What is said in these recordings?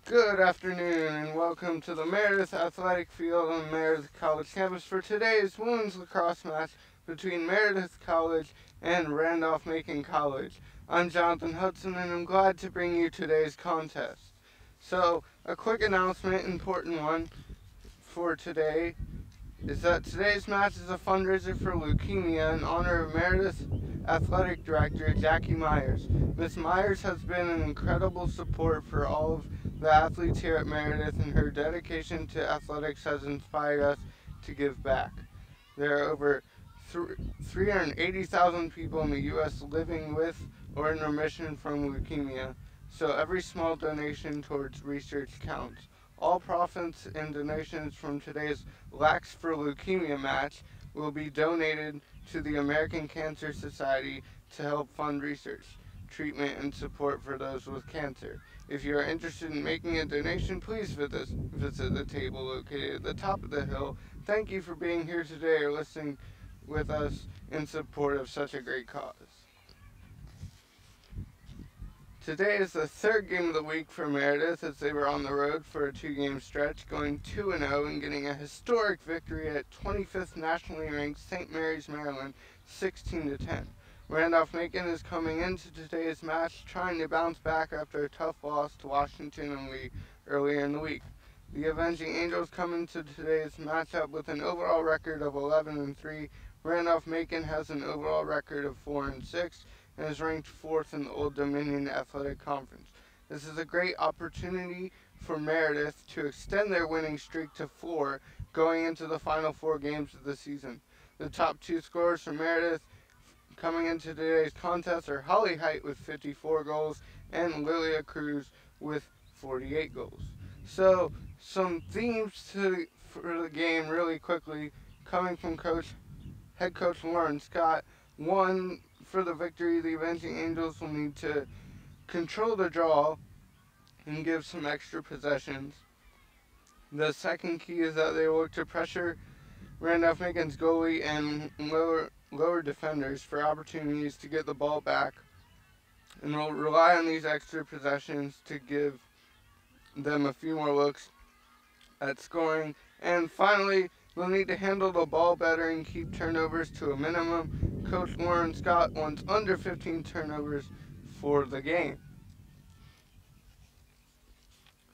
Good afternoon and welcome to the Meredith Athletic Field on Meredith College campus for today's women's lacrosse match between Meredith College and Randolph-Macon College. I'm Jonathan Hudson and I'm glad to bring you today's contest. So, a quick announcement, important one for today, is that today's match is a fundraiser for leukemia in honor of Meredith Athletic Director Jackie Myers. Ms. Myers has been an incredible support for all of the athletes here at Meredith, and her dedication to athletics has inspired us to give back. There are over 380,000 people in the U.S. living with or in remission from leukemia, so every small donation towards research counts. All profits and donations from today's Lax for Leukemia match will be donated to the American Cancer Society to help fund research, treatment, and support for those with cancer. If you are interested in making a donation, please visit the table located at the top of the hill. Thank you for being here today or listening with us in support of such a great cause. Today is the third game of the week for Meredith as they were on the road for a two-game stretch, going 2-0 and getting a historic victory at 25th nationally ranked St. Mary's, Maryland, 16-10. Randolph-Macon is coming into today's match trying to bounce back after a tough loss to Washington and Lee earlier in the week. The Avenging Angels come into today's matchup with an overall record of 11-3. Randolph-Macon has an overall record of 4-6 and is ranked 4th in the Old Dominion Athletic Conference. This is a great opportunity for Meredith to extend their winning streak to 4 going into the final 4 games of the season. The top 2 scorers for Meredith coming into today's contest are Holly Height with 54 goals and Lilia Cruz with 48 goals. So, some themes for the game really quickly coming from head coach Lauren Scott. One, for the victory, the Avenging Angels will need to control the draw and give some extra possessions. The second key is that they will look to pressure Randolph-Macon's goalie and lower defenders for opportunities to get the ball back, and will rely on these extra possessions to give them a few more looks at scoring. And finally, they'll need to handle the ball better and keep turnovers to a minimum. Coach Lauren Scott wants under 15 turnovers for the game.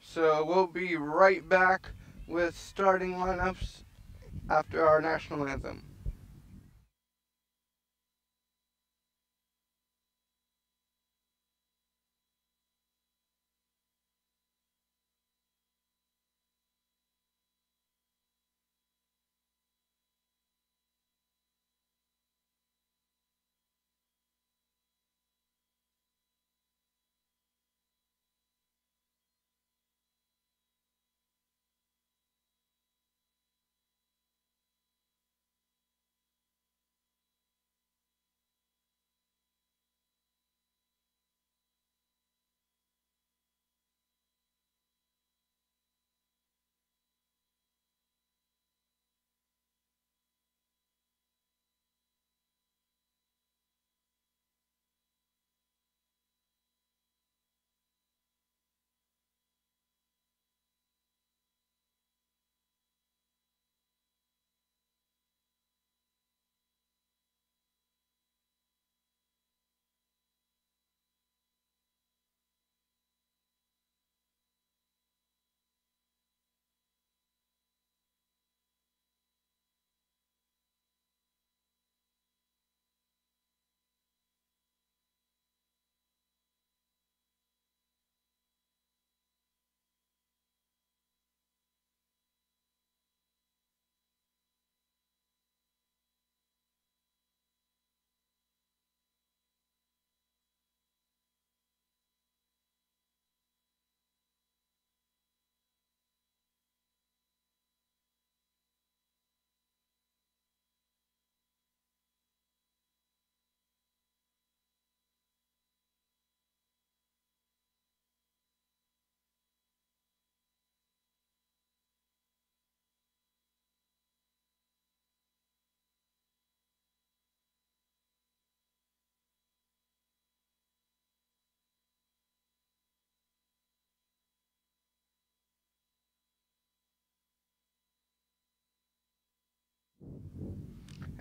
So we'll be right back with starting lineups after our national anthem.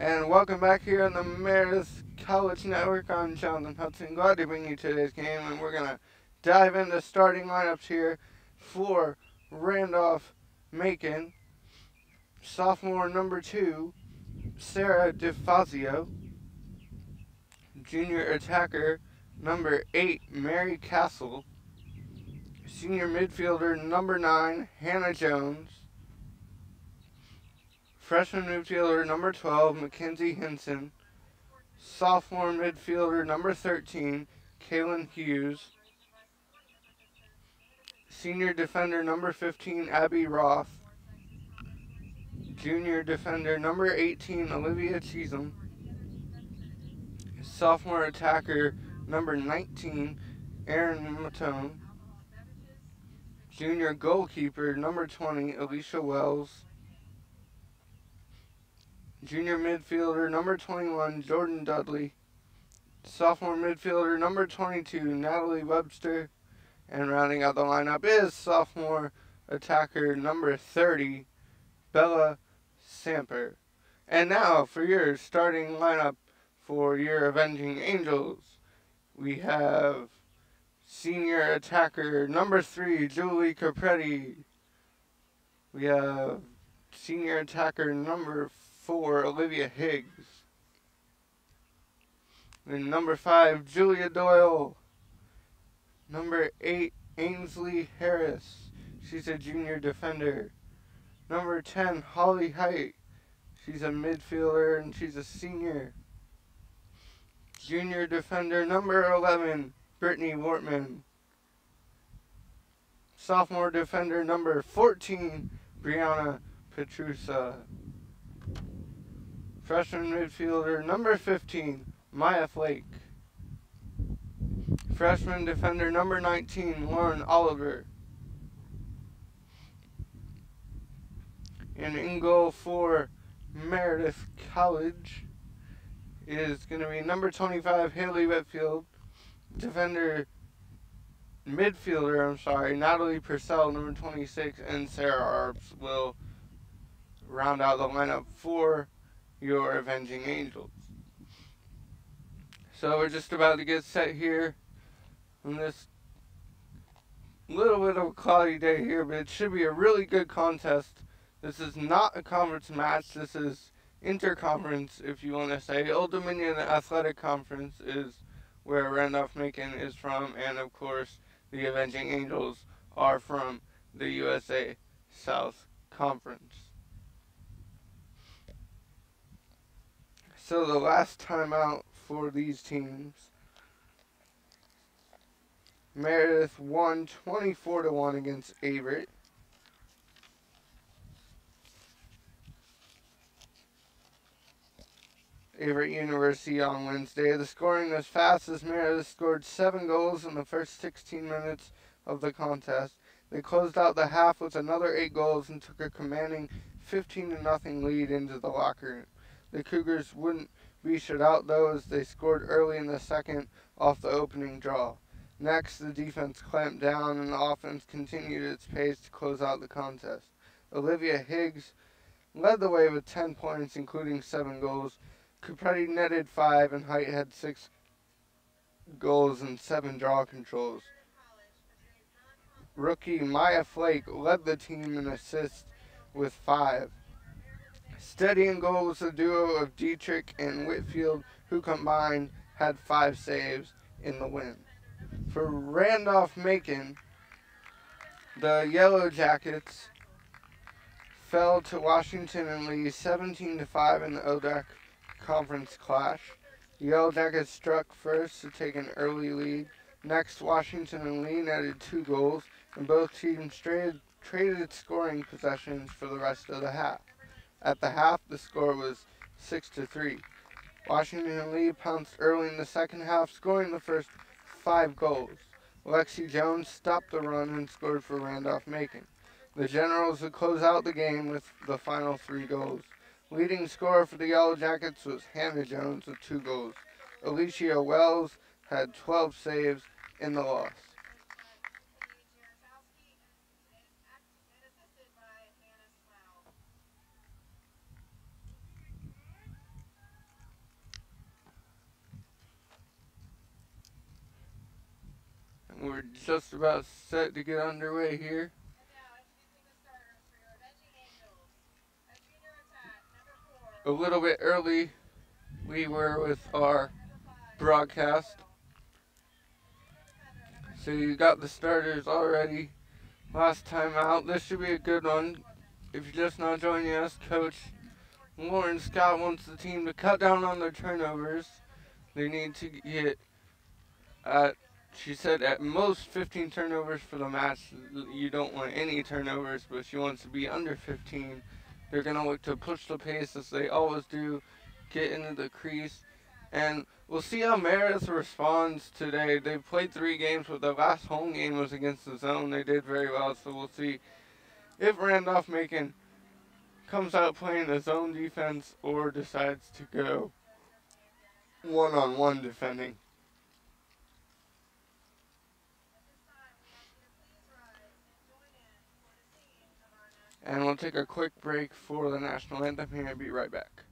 And welcome back here on the Meredith College Network. I'm Jonathan Hudson. Glad to bring you today's game, and we're going to dive into starting lineups here for Randolph-Macon. Sophomore number 2, Sarah DeFazio. Junior attacker number 8, Mary Castle. Senior midfielder number 9, Hannah Jones. Freshman midfielder number 12, Mackenzie Hinson. Sophomore midfielder number 13, Kaylin Hughes. Senior defender number 15, Abby Roth. Junior defender number 18, Olivia Cheatham. Sophomore attacker number 19, Erin Matone. Junior goalkeeper number 20, Alicia Wells. Junior midfielder number 21, Jordan Dudley. Sophomore midfielder number 22, Natalie Webster. And rounding out the lineup is sophomore attacker number 30, Bella Samper. And now for your starting lineup for your Avenging Angels, we have senior attacker number 3, Julie Capretti. We have senior attacker number 4, Olivia Higgs. And number 5, Julia Doyle. Number 8, Ainsley Harris. She's a junior defender. Number 10, Holly Height. She's a midfielder and she's a senior. Junior defender number 11, Brittany Wortman. Sophomore defender number 14, Brianna Petrusa. Freshman midfielder number 15, Maya Flake. Freshman defender number 19, Lauren Oliver. And in goal for Meredith College is going to be number 25, Haley Whitfield. Midfielder, Natalie Purcell, number 26, and Sarah Arps will round out the lineup for your Avenging Angels. So we're just about to get set here on this little bit of a cloudy day here, but it should be a really good contest. This is not a conference match. This is interconference, if you want to say. Old Dominion Athletic Conference is where Randolph-Macon is from, and of course the Avenging Angels are from the USA South Conference. So the last time out for these teams, Meredith won 24-1 against Averett. Averett University on Wednesday. The scoring was fast as Meredith scored 7 goals in the first 16 minutes of the contest. They closed out the half with another 8 goals and took a commanding 15-0 lead into the locker room. The Cougars wouldn't be shut out though, as they scored early in the second off the opening draw. Next, the defense clamped down and the offense continued its pace to close out the contest. Olivia Higgs led the way with 10 points, including 7 goals. Capretti netted 5, and Height had 6 goals and 7 draw controls. Rookie Maya Flake led the team in assists with 5. Steady in goal was a duo of Dietrich and Whitfield, who combined had 5 saves in the win. For Randolph-Macon, the Yellow Jackets fell to Washington and Lee 17-5 in the ODAC Conference clash. The Yellow Jackets struck first to take an early lead. Next, Washington and Lee netted 2 goals, and both teams traded scoring possessions for the rest of the half. At the half, the score was 6-3. Washington and Lee pounced early in the second half, scoring the first 5 goals. Lexi Jones stopped the run and scored for Randolph-Macon. The Generals would close out the game with the final 3 goals. Leading scorer for the Yellow Jackets was Hannah Jones with 2 goals. Alicia Wells had 12 saves in the loss. We're just about set to get underway here. A little bit early we were with our broadcast. So you got the starters already. Last time out, this should be a good one. If you're just now joining us, Coach Lauren Scott wants the team to cut down on their turnovers. They need to get, she said, at most 15 turnovers for the match. You don't want any turnovers, but she wants to be under 15. They're going to look to push the pace as they always do, get into the crease. And we'll see how Meredith responds today. They've played 3 games, but their last home game was against the zone. They did very well, so we'll see if Randolph-Macon comes out playing the zone defense or decides to go one-on-one defending. And we'll take a quick break for the national anthem here and be right back.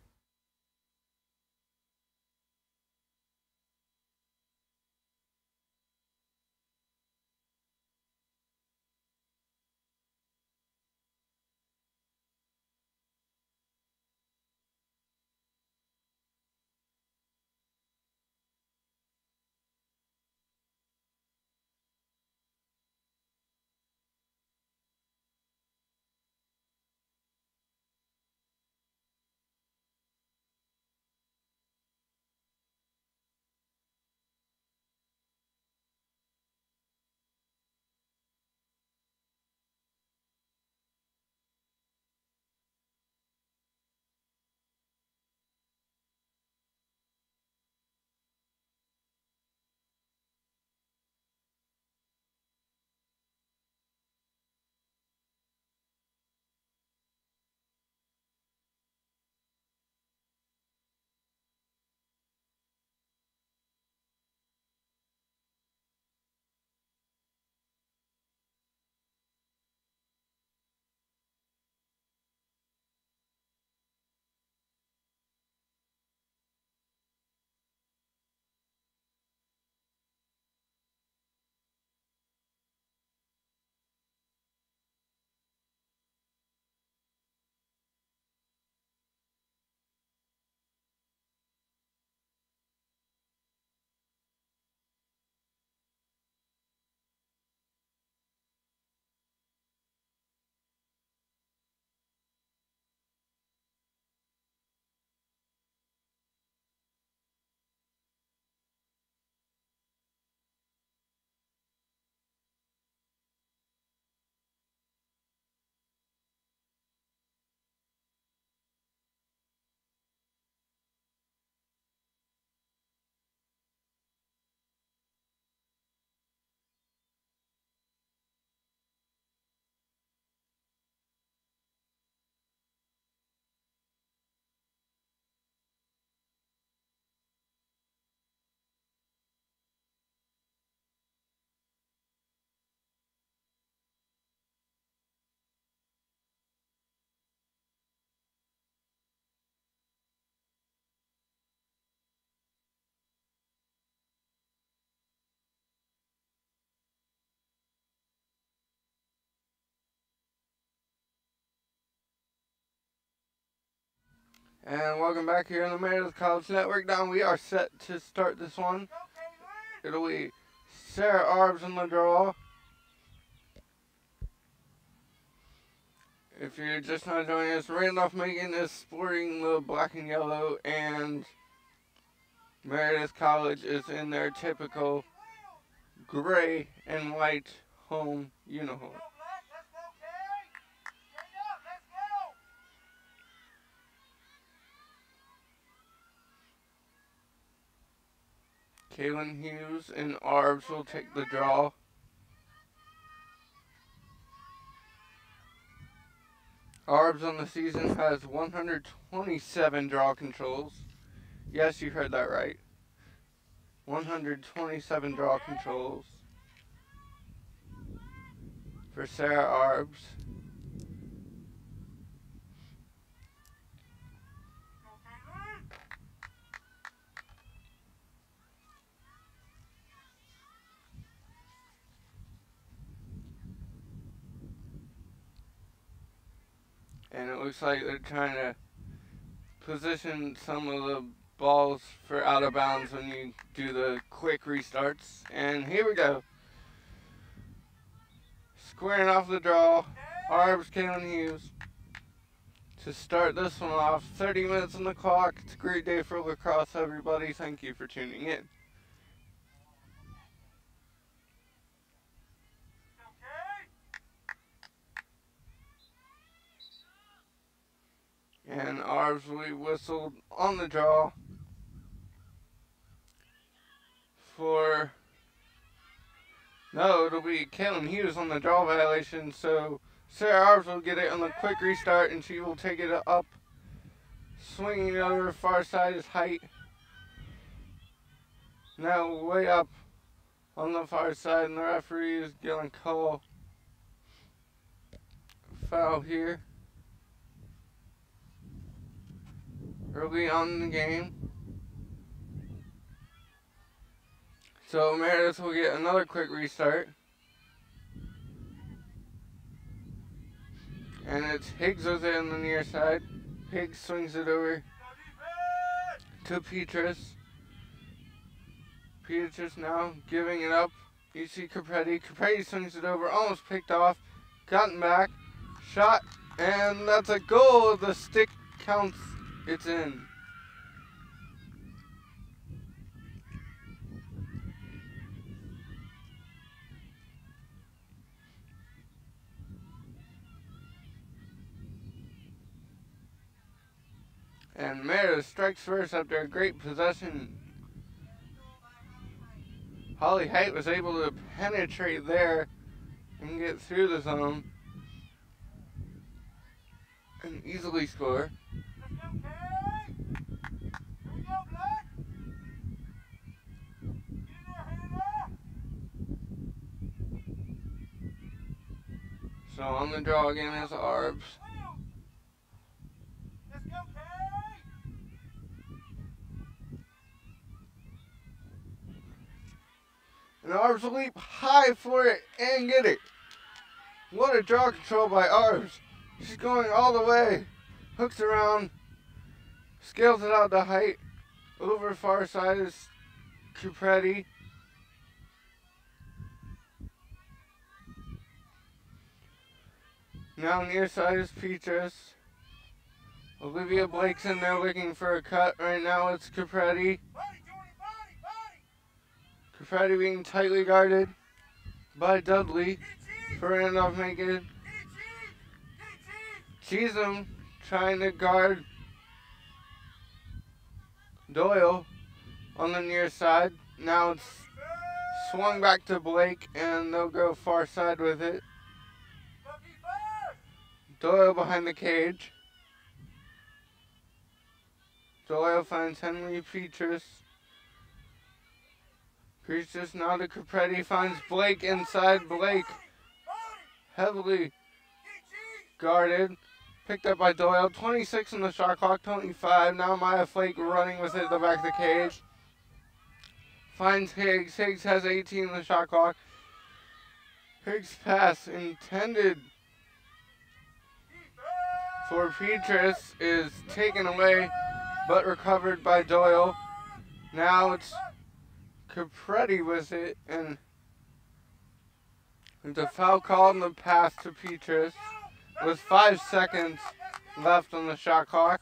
And welcome back here on the Meredith College Network. Now we are set to start this one. It'll be Sarah Arbs on the draw. If you're just not joining us, Randolph-Macon is sporting the black and yellow, and Meredith College is in their typical gray and white home uniform. Kaylin Hughes and Arbs will take the draw. Arbs on the season has 127 draw controls. Yes, you heard that right. 127 draw controls for Sarah Arbs. Looks like they're trying to position some of the balls for out of bounds when you do the quick restarts. And here we go. Squaring off the draw, Arbs, Kalen Hughes. To start this one off, 30 minutes on the clock. It's a great day for lacrosse, everybody. Thank you for tuning in. And Arbs will be whistled on the draw for... No, it'll be Kalen Hughes on the draw violation, so Sarah Arbs will get it on the quick restart, and she will take it up, swinging it over far side is height. Now way up on the far side, and the referee is going to call foul here early on in the game. So Meredith will get another quick restart. And it's Higgs with it on the near side. Higgs swings it over to Petrus. Petrus now giving it up. You see Capretti. Capretti swings it over, almost picked off. Gotten back. Shot. And that's a goal. The stick counts. It's in. And Meredith strikes first after a great possession. Holly Height was able to penetrate there and get through the zone and easily score. So on the draw again is Arbs. And Arbs will leap high for it and get it. What a draw control by Arbs. She's going all the way. Hooks around. Scales it out to Height. Over far side is Capretti. Now near side is Petrus. Olivia Blake's in there looking for a cut. Right now it's Capretti. Capretti being tightly guarded by Dudley for Randolph-Macon. Cheatham trying to guard Doyle on the near side. Now it's swung back to Blake and they'll go far side with it. Doyle behind the cage. Doyle finds Henry Petrus. Petrus now to Capretti, finds Blake inside. Blake heavily guarded. Picked up by Doyle. 26 on the shot clock, 25. Now Maya Flake running with it at the back of the cage. Finds Higgs. Higgs has 18 on the shot clock. Higgs' pass intended for Petrus is taken away, but recovered by Doyle. Now it's Capretti with it, and the foul called on the pass to Petrus with 5 seconds left on the shot clock.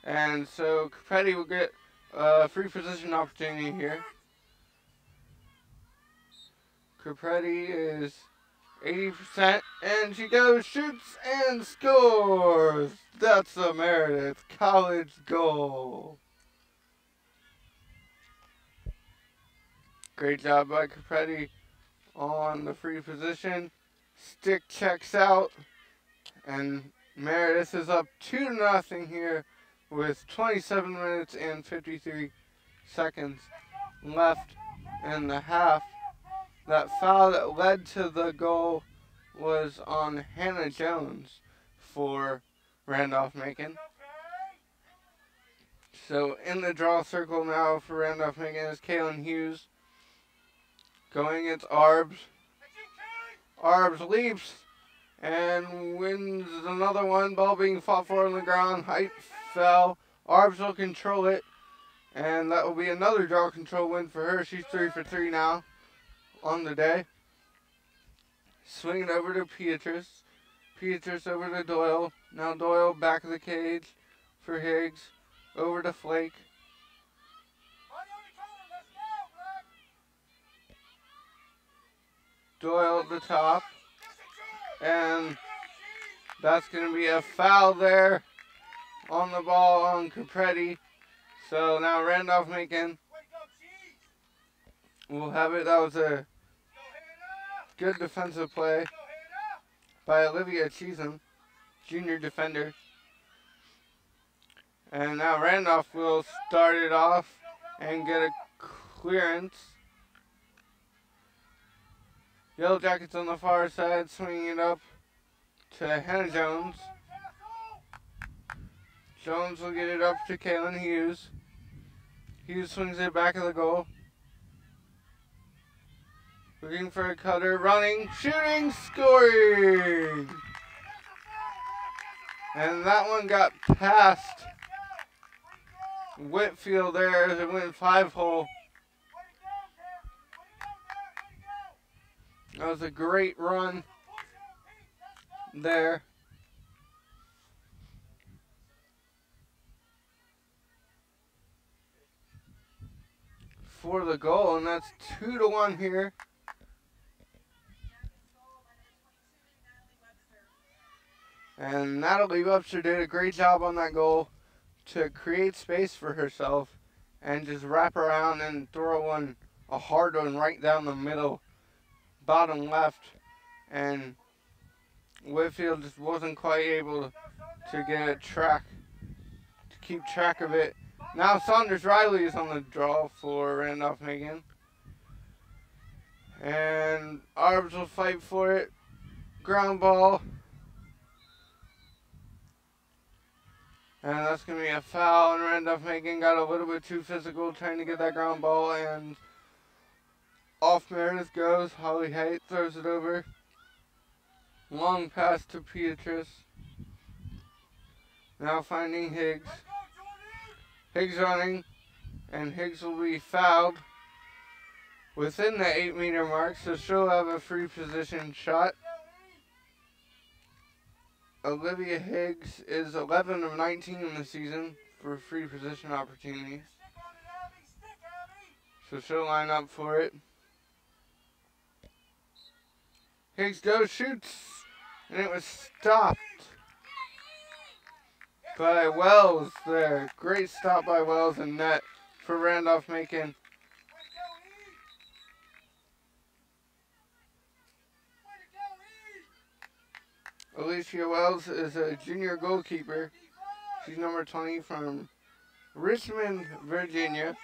And so Capretti will get a free position opportunity here. Capretti is 80%, and she goes, shoots, and scores! That's a Meredith College goal. Great job by Capretti on the free position. Stick checks out, and Meredith is up 2-0 here with 27 minutes and 53 seconds left in the half. That foul that led to the goal was on Hannah Jones for Randolph-Macon. So in the draw circle now for Randolph-Macon is Kaylin Hughes. Going against Arbs. Arbs leaps and wins another one. Ball being fought for on the ground. Height fell. Arbs will control it, and that will be another draw control win for her. She's 3 for 3 now on the day. Swing it over to Beatrice. Beatrice over to Doyle. Now Doyle back of the cage for Higgs. Over to Flake. Doyle at the top. And that's going to be a foul there on the ball on Capretti. So now Randolph-Macon will have it. That was a good defensive play by Olivia Cheatham, junior defender. And now Randolph will start it off and get a clearance. Yellow Jackets on the far side, swinging it up to Hannah Jones. Jones will get it up to Kaylin Hughes. Hughes swings it back of the goal. Looking for a cutter, running, shooting, scoring! And that one got past Whitfield there as it went 5-hole. That was a great run there. For the goal, and that's 2-1 here. And Natalie Webster did a great job on that goal to create space for herself and just wrap around and throw a hard one right down the middle, bottom left, and Whitfield just wasn't quite able to keep track of it. Now Saunders Riley is on the draw for Randolph-Macon. And Arbs will fight for it. Ground ball. And that's going to be a foul, and Randolph-Macon got a little bit too physical trying to get that ground ball, and off Meredith goes. Holly Haight throws it over. Long pass to Beatrice. Now finding Higgs. Higgs running, and Higgs will be fouled within the 8-meter mark, so she'll have a free position shot. Olivia Higgs is 11 of 19 in the season for free position opportunities. So she'll line up for it. Higgs goes, shoots, and it was stopped by Wells there. Great stop by Wells and net for Randolph-Macon. Alicia Wells is a junior goalkeeper. She's number 20 from Richmond, Virginia.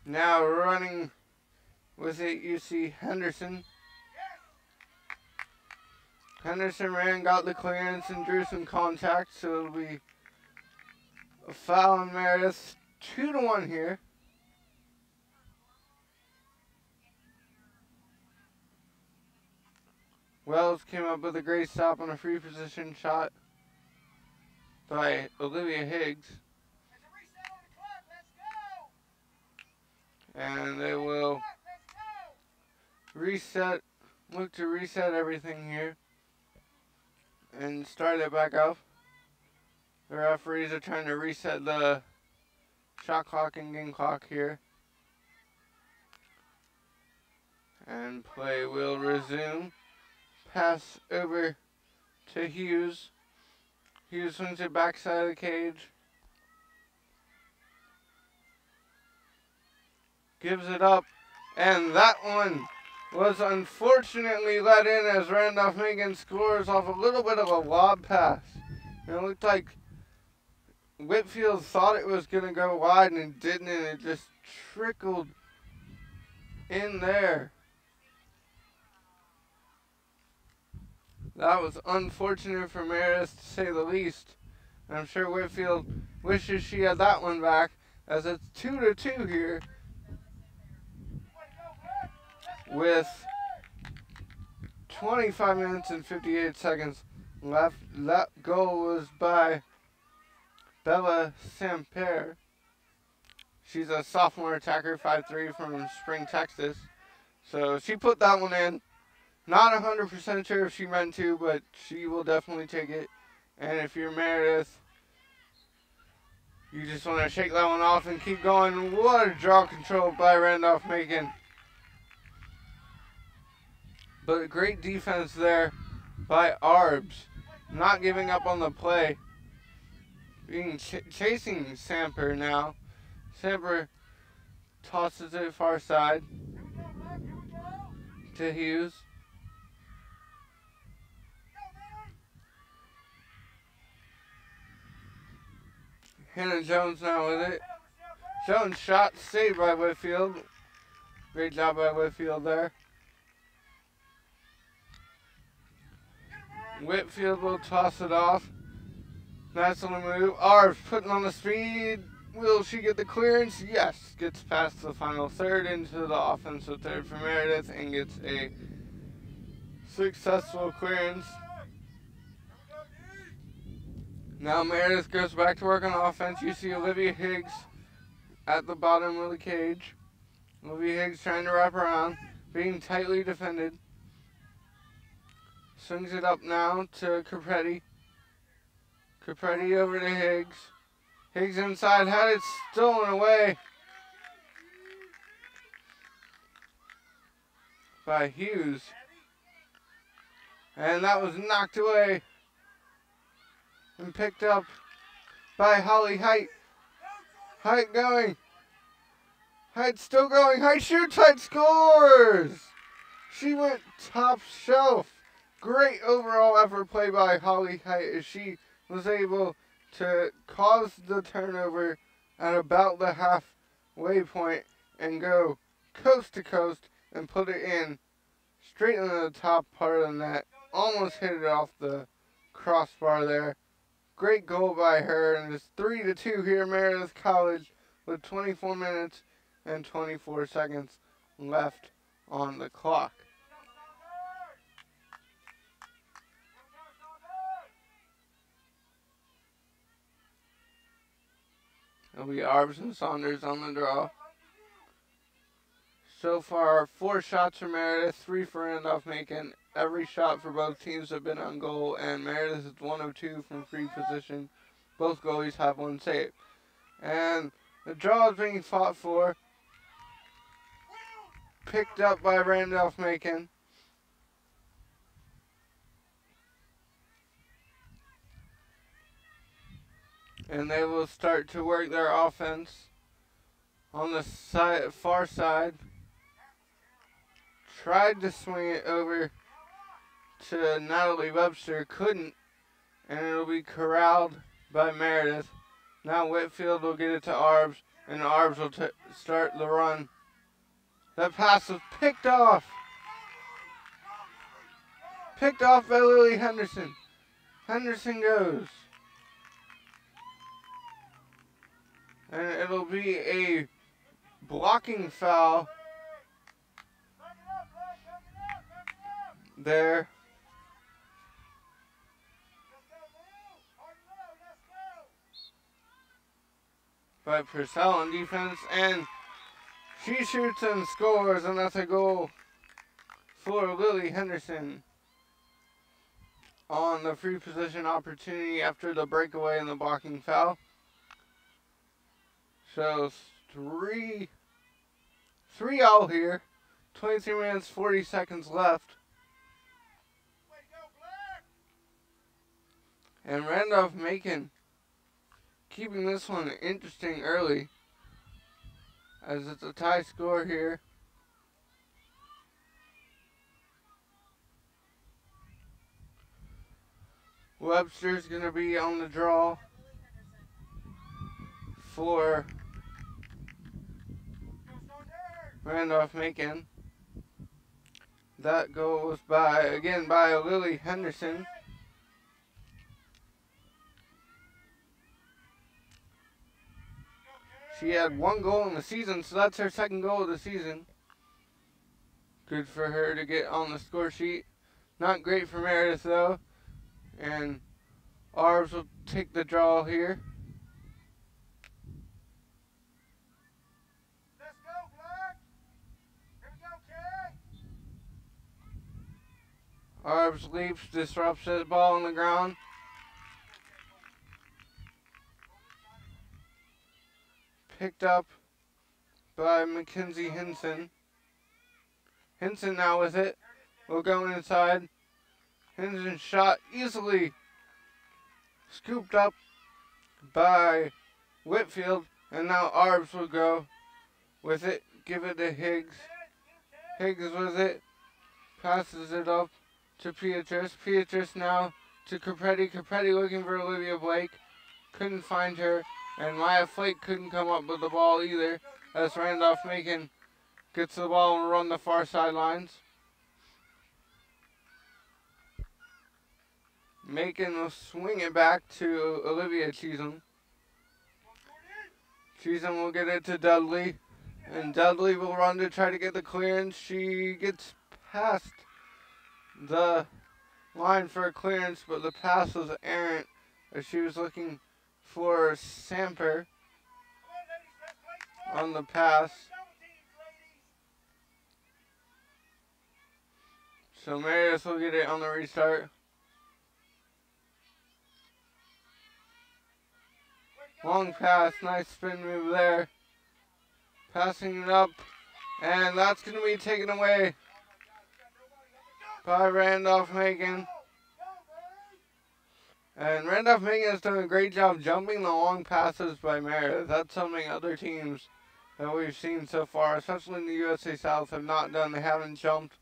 Now running with it, you see Henderson. Henderson ran, got the clearance, and drew some contact, so it'll be a foul on Meredith. 2-1 here. Wells came up with a great stop on a free position shot by Olivia Higgs. And they will look to reset everything here and start it back up. The referees are trying to reset the shot clock and game clock here. And play will resume. Pass over to Hughes. Hughes swings it backside of the cage. Gives it up. And that one was unfortunately let in as Randolph-Macon scores off a little bit of a lob pass. And it looked like Whitfield thought it was going to go wide and it didn't, and it just trickled in there. That was unfortunate for Meredith, to say the least. And I'm sure Whitfield wishes she had that one back, as it's 2-2 here. with 25 minutes and 58 seconds left. That goal was by Bella Samper. She's a sophomore attacker, 5'3", from Spring, Texas. So she put that one in. Not 100% sure if she meant to, but she will definitely take it. And if you're Meredith, you just want to shake that one off and keep going. What a draw control by Randolph-Macon. But great defense there by Arbs. Not giving up on the play. Chasing Samper now. Samper tosses it far side to Hughes. Hannah Jones now with it. Jones shot saved by Whitfield. Great job by Whitfield there. Whitfield will toss it off. Nice little move. Arbs putting on the speed. Will she get the clearance? Yes. Gets past the final third into the offensive third for Meredith and gets a successful clearance. Now Meredith goes back to work on offense. You see Olivia Higgs at the bottom of the cage. Olivia Higgs trying to wrap around, being tightly defended. Swings it up now to Capretti. Capretti over to Higgs. Higgs inside, had it stolen away by Hughes. And that was knocked away and picked up by Holly Height. Height going. Height still going. Height shoots. Height scores. She went top shelf. Great overall effort play by Holly Height as she was able to cause the turnover at about the halfway point and go coast to coast and put it in straight into the top part of the net. Almost hit it off the crossbar there. Great goal by her, and it's 3-2 here at Meredith College with 24 minutes and 24 seconds left on the clock. It'll be Arbs and Saunders on the draw. So far, 4 shots for Meredith, 3 for Randolph-Macon. Every shot for both teams have been on goal, and Meredith is 1 of 2 from free position. Both goalies have 1 save. And the draw is being fought for. Picked up by Randolph-Macon. And they will start to work their offense on the far side. Tried to swing it over to Natalie Webster, couldn't, and it'll be corralled by Meredith. Now Whitfield will get it to Arbs, and Arbs will start the run. That pass was picked off. Picked off by Lily Henderson. Henderson goes. And it'll be a blocking foul there by Purcell on defense, and she shoots and scores, and that's a goal for Lily Henderson on the free position opportunity after the breakaway and the blocking foul. So 3-3 all here. 23 minutes, 40 seconds left. And Randolph-Macon keeping this one interesting early, as it's a tie score here. Webster's going to be on the draw for Randolph-Macon. That goal was by Lily Henderson. She had 1 goal in the season, so that's her 2nd goal of the season. Good for her to get on the score sheet. Not great for Meredith though. And Arbs will take the draw here. Let's go, Black. Here we go, Kay. Arbs leaps, disrupts the ball on the ground. Picked up by Mackenzie Hinson. Hinson now with it. Will go inside. Hinson shot easily. Scooped up by Whitfield. And now Arbs will go with it. Give it to Higgs. Higgs with it. Passes it up to Beatrice. Beatrice now to Capretti. Capretti looking for Olivia Blake. Couldn't find her. And Maya Flake couldn't come up with the ball either. As Randolph-Macon gets the ball and run the far sidelines. Macon will swing it back to Olivia Cheatham. Cheatham will get it to Dudley. And Dudley will run to try to get the clearance. She gets past the line for a clearance, but the pass was errant as she was looking for Samper on the pass. So Meredith will get it on the restart. Long pass, nice spin move there. Passing it up, and that's going to be taken away by Randolph-Macon. And Randolph-Macon has done a great job jumping the long passes by Meredith. That's something other teams that we've seen so far, especially in the USA South, have not done. They haven't jumped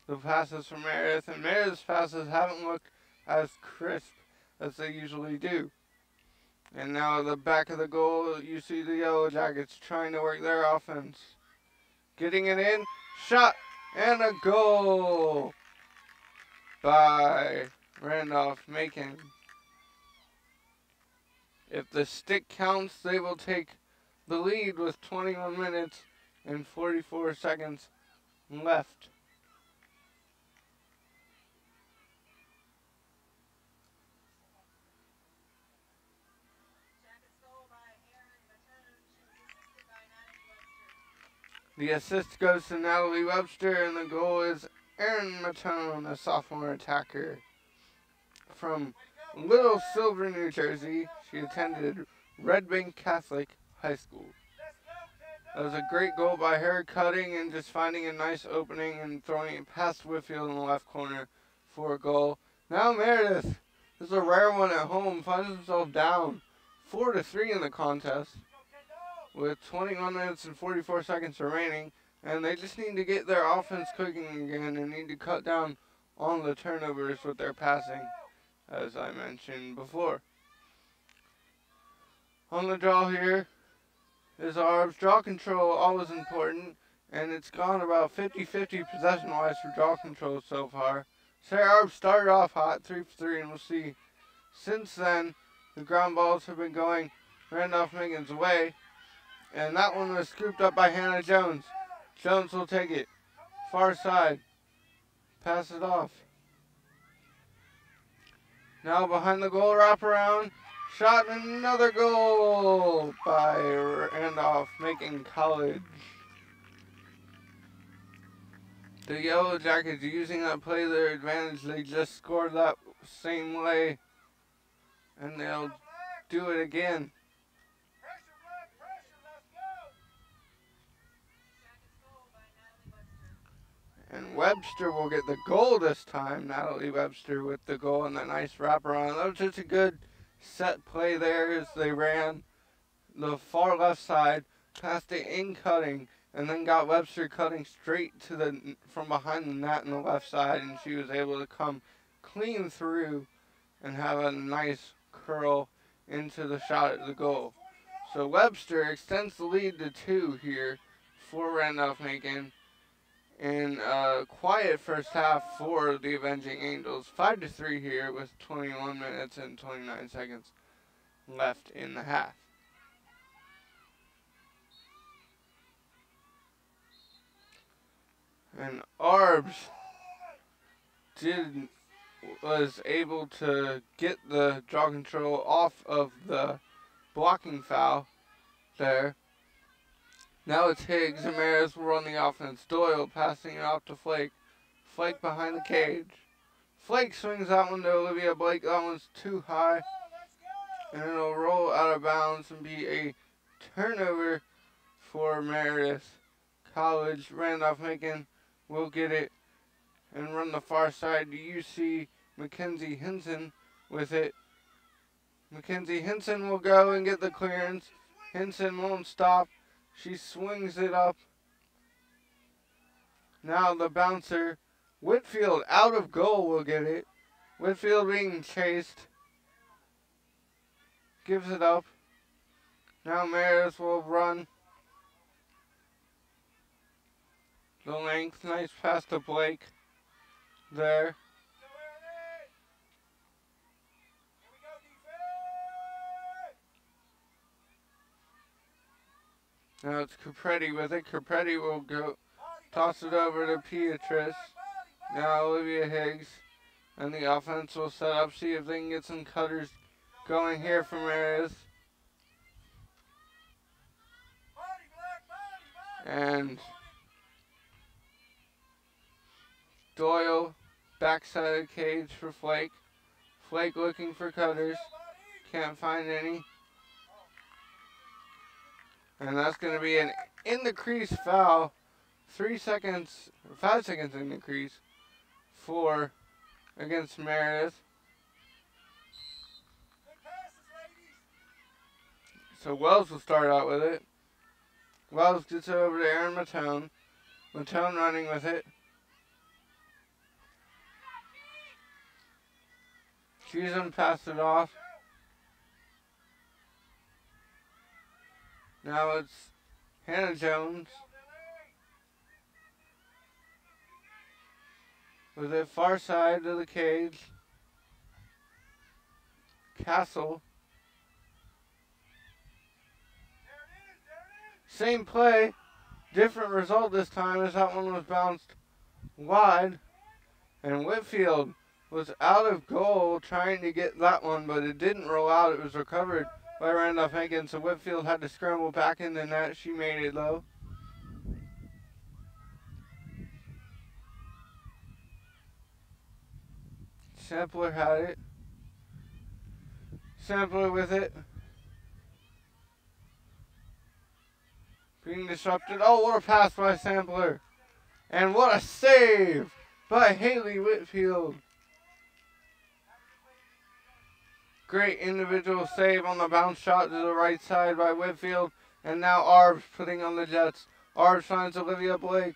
the passes from Meredith, and Meredith's passes haven't looked as crisp as they usually do. And now at the back of the goal, you see the Yellow Jackets trying to work their offense. Getting it in, shot, and a goal by Randolph-Macon. If the stick counts, they will take the lead with 21 minutes and 44 seconds left. The assist goes to Natalie Webster, and the goal is Erin Matone, a sophomore attacker from Little Silver, New Jersey. She attended Red Bank Catholic High School. That was a great goal by her, cutting and just finding a nice opening and throwing it past Whitfield in the left corner for a goal. Now Meredith, this is a rare one at home, finds himself down 4-3 in the contest with 21 minutes and 44 seconds remaining, and they just need to get their offense cooking again and need to cut down on the turnovers with their passing, as I mentioned before. On the draw here is Arbs. Draw control, always important, and it's gone about 50-50 possession-wise for draw control so far. Sarah Arbs started off hot, 3 for 3, and we'll see. Since then, the ground balls have been going Randolph-Macon's way, and that one was scooped up by Hannah Jones. Jones will take it. Far side. Pass it off. Now behind the goal, wraparound. Shot, and another goal by Randolph-Macon College. The Yellow Jackets using that play to their advantage. They just scored that same way, and they'll do it again. And Webster will get the goal this time. Natalie Webster with the goal and the nice wraparound. That was just a good set play there as they ran the far left side, passed it in cutting, and then got Webster cutting straight to the from behind the net on the left side, and she was able to come clean through and have a nice curl into the shot at the goal. So Webster extends the lead to 2 here for Randolph-Macon. In a quiet first half for the Avenging Angels. 5-3 here with 21 minutes and 29 seconds left in the half. And Arbs was able to get the draw control off of the blocking foul there. Now it's Higgs, and Meredith will run the offense. Doyle passing it off to Flake. Flake behind the cage. Flake swings that one to Olivia Blake. That one's too high. And it'll roll out of bounds and be a turnover for Meredith College. Randolph-Macon will get it and run the far side. You see Mackenzie Hinson with it. Mackenzie Hinson will go and get the clearance. Hinson won't stop. She swings it up. Now the bouncer, Whitfield, out of goal, will get it. Whitfield being chased. Gives it up. Now Meredith will run the length. Nice pass to Blake there. Now it's Capretti with it. Capretti will go toss it over to Beatrice. Now Olivia Higgs. And the offense will set up, see if they can get some cutters going here for Meredith. And Doyle, backside of the cage for Flake. Flake looking for cutters. Can't find any. And that's going to be an in the crease foul. 5 seconds in the crease for against Meredith. So Wells will start out with it. Wells gets it over to Aaron Matone. Matone running with it. She's gonna pass it off. Now it's Hannah Jones with it far side of the cage. Castle. Same play, different result this time as that one was bounced wide. And Whitfield was out of goal trying to get that one, but it didn't roll out. It was recovered by Randolph-Macon, so Whitfield had to scramble back in the net. She made it though. Sampler had it. Sampler with it. Being disrupted. Oh, what a pass by Sampler. And what a save by Haley Whitfield. Great individual save on the bounce shot to the right side by Whitfield. And now Arbs putting on the Jets. Arbs finds Olivia Blake.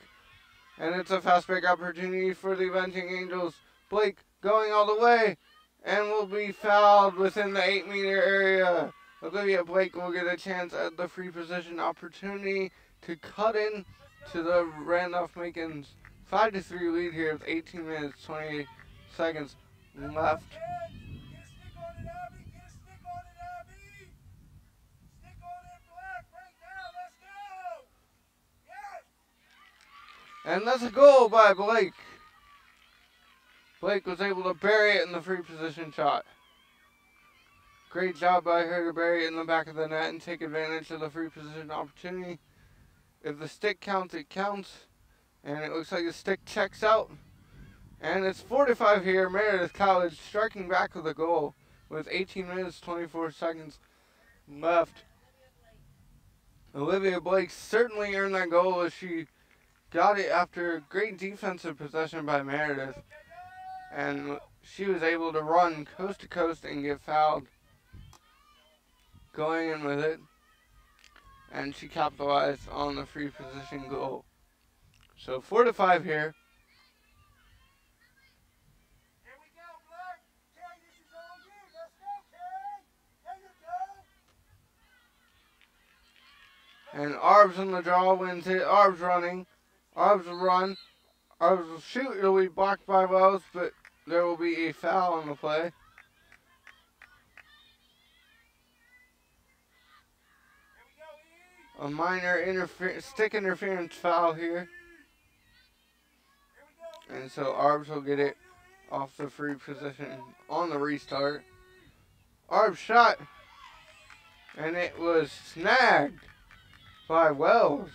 And it's a fast break opportunity for the Avenging Angels. Blake going all the way and will be fouled within the 8-meter area. Olivia Blake will get a chance at the free position opportunity to cut in to the Randolph-Macon's 5-3 lead here with 18 minutes, 28 seconds left. And that's a goal by Blake. Blake was able to bury it in the free position shot. Great job by her to bury it in the back of the net and take advantage of the free position opportunity. If the stick counts, it counts. And it looks like the stick checks out. And it's 45 here. Meredith College striking back with a goal with 18 minutes, 24 seconds left. Olivia Blake certainly earned that goal as she got it after great defensive possession by Meredith. And she was able to run coast to coast and get fouled going in with it. And she capitalized on the free position goal. So 4-5 here. And Arbs on the draw wins it. Arbs running. Arbs will run. Arbs will shoot. It'll be blocked by Wells, but there will be a foul on the play. A minor stick interference foul here. And so Arbs will get it off the free position on the restart. Arbs shot, and it was snagged by Wells.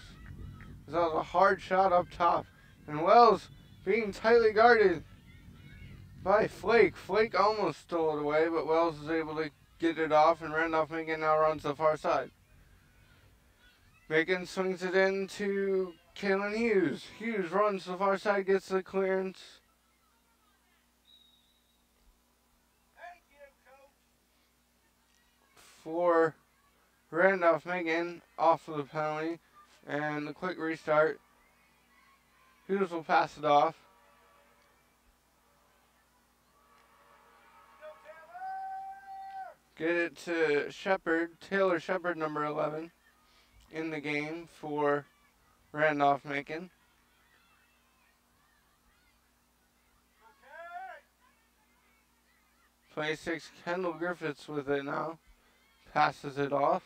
That was a hard shot up top. And Wells being tightly guarded by Flake. Flake almost stole it away, but Wells is able to get it off, and Randolph-Macon now runs the far side. Macon swings it in to Kalen Hughes. Hughes runs the far side, gets the clearance. For Randolph-Macon off of the penalty, and the quick restart. Hughes will pass it off. Get it to Shepard, Taylor Shepard, number 11, in the game for Randolph-Macon. Play 6, Kendall Griffiths with it now. Passes it off.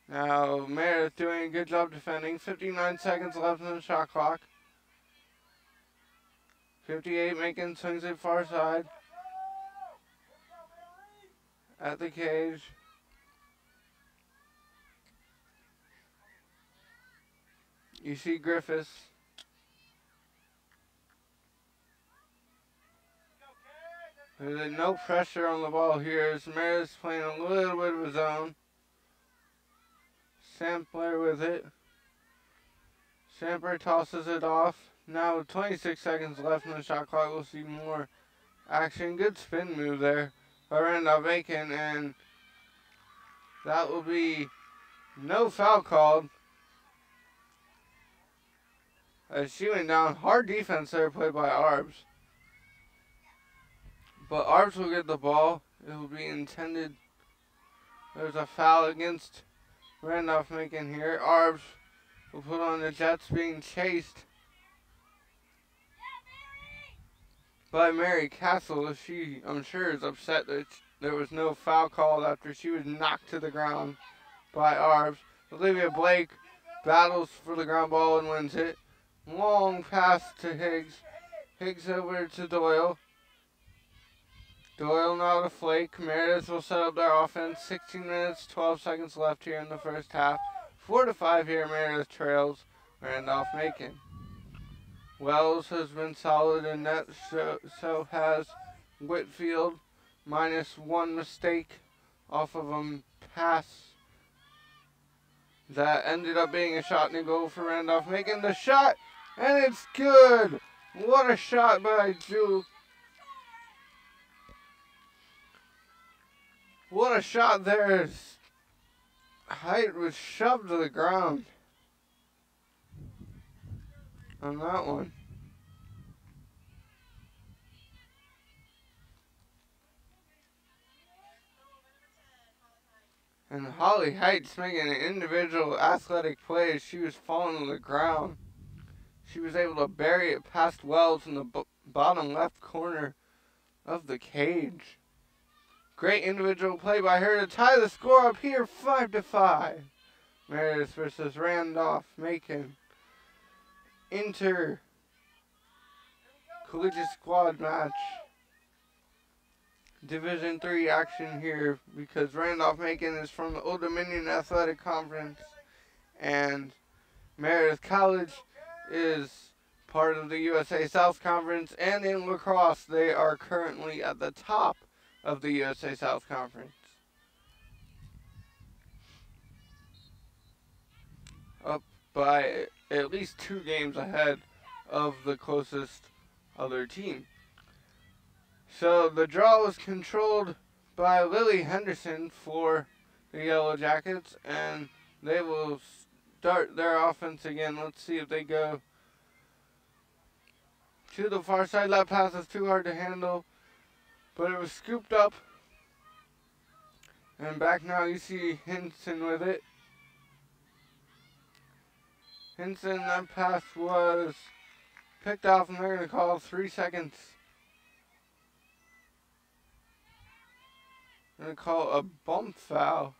Now Meredith doing a good job defending. 59 seconds left in the shot clock. 58, Macon swings it far side. At the cage. You see Griffiths. There's no pressure on the ball here as Meredith's playing a little bit of his own. Sampler with it. Sampler tosses it off. Now with 26 seconds left in the shot clock, we'll see more action. Good spin move there by Randolph-Macon, and that will be no foul called. As she went down. Hard defense there played by Arbs. But Arbs will get the ball. It will be intended. There's a foul against Randolph-Macon here. Arbs will put on the Jets, being chased by Mary Castle. She, I'm sure, is upset that there was no foul called after she was knocked to the ground by Arbs. Olivia Blake battles for the ground ball and wins it. Long pass to Higgs. Higgs over to Doyle. Doyle now to Flake. Meredith will set up their offense. 16 minutes, 12 seconds left here in the first half. 4-5 here. Meredith trails Randolph-Macon. Wells has been solid in net, so has Whitfield. Minus one mistake off of a pass that ended up being a shot and a goal for Randolph-Macon. The shot, and it's good. What a shot by Drew. What a shot there. Height was shoved to the ground on that one. And Holly Heights making an individual athletic play as she was falling to the ground. She was able to bury it past Wells in the bottom left corner of the cage. Great individual play by her to tie the score up here, 5-5. Meredith versus Randolph-Macon. Collegiate squad match. Division III action here because Randolph-Macon is from the Old Dominion Athletic Conference and Meredith College is part of the USA South Conference, and in lacrosse they are currently at the top of the USA South Conference. Up by at least 2 games ahead of the closest other team. So the draw was controlled by Lily Henderson for the Yellow Jackets, and they will start their offense again. Let's see if they go to the far side. That pass is too hard to handle, but it was scooped up. And back now you see Hinson with it. Hinson, that pass was picked off, and they're going to call 3 seconds. They're going to call a bump foul,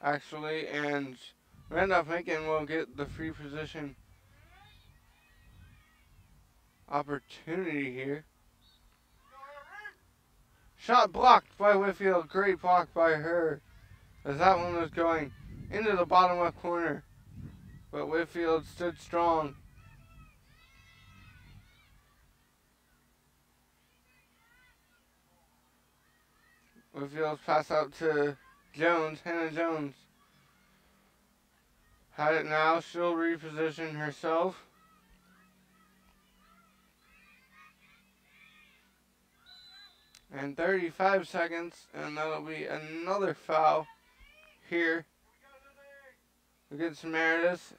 actually, and Randolph-Macon will get the free position opportunity here. Shot blocked by Whitfield. Great block by her, as that one was going into the bottom left corner. But Whitfield stood strong. Whitfield's pass out to Jones. Hannah Jones had it now. She'll reposition herself. And 35 seconds, and that'll be another foul here against Meredith.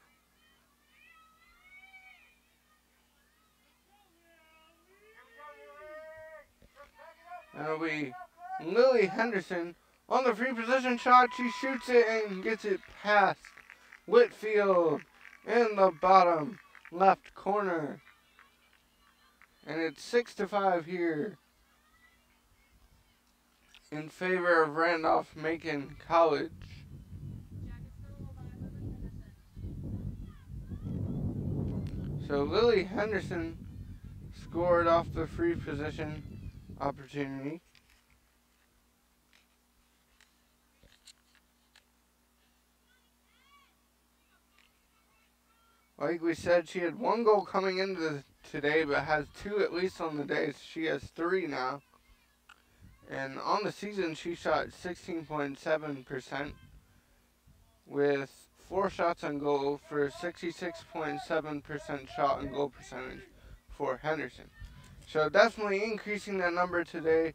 That'll be Lily Henderson on the free position shot. She shoots it and gets it past Whitfield in the bottom left corner. And it's 6-5 here in favor of Randolph-Macon College. So Lily Henderson scored off the free position opportunity. Like we said, she had 1 goal coming into today, but has 2 at least on the day. So she has 3 now. And on the season, she shot 16.7% with 4 shots on goal for 66.7% shot and goal percentage for Henderson. So definitely increasing that number today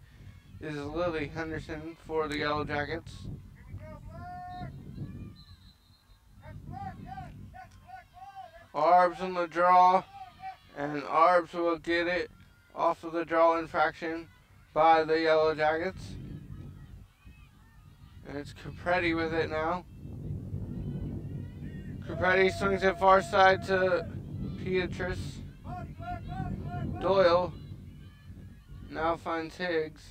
is Lily Henderson for the Yellow Jackets. Arbs on the draw, and Arbs will get it off of the draw infraction by the Yellow Jackets. And it's Capretti with it now. Capretti swings it far side to Beatrice. Doyle now finds Higgs.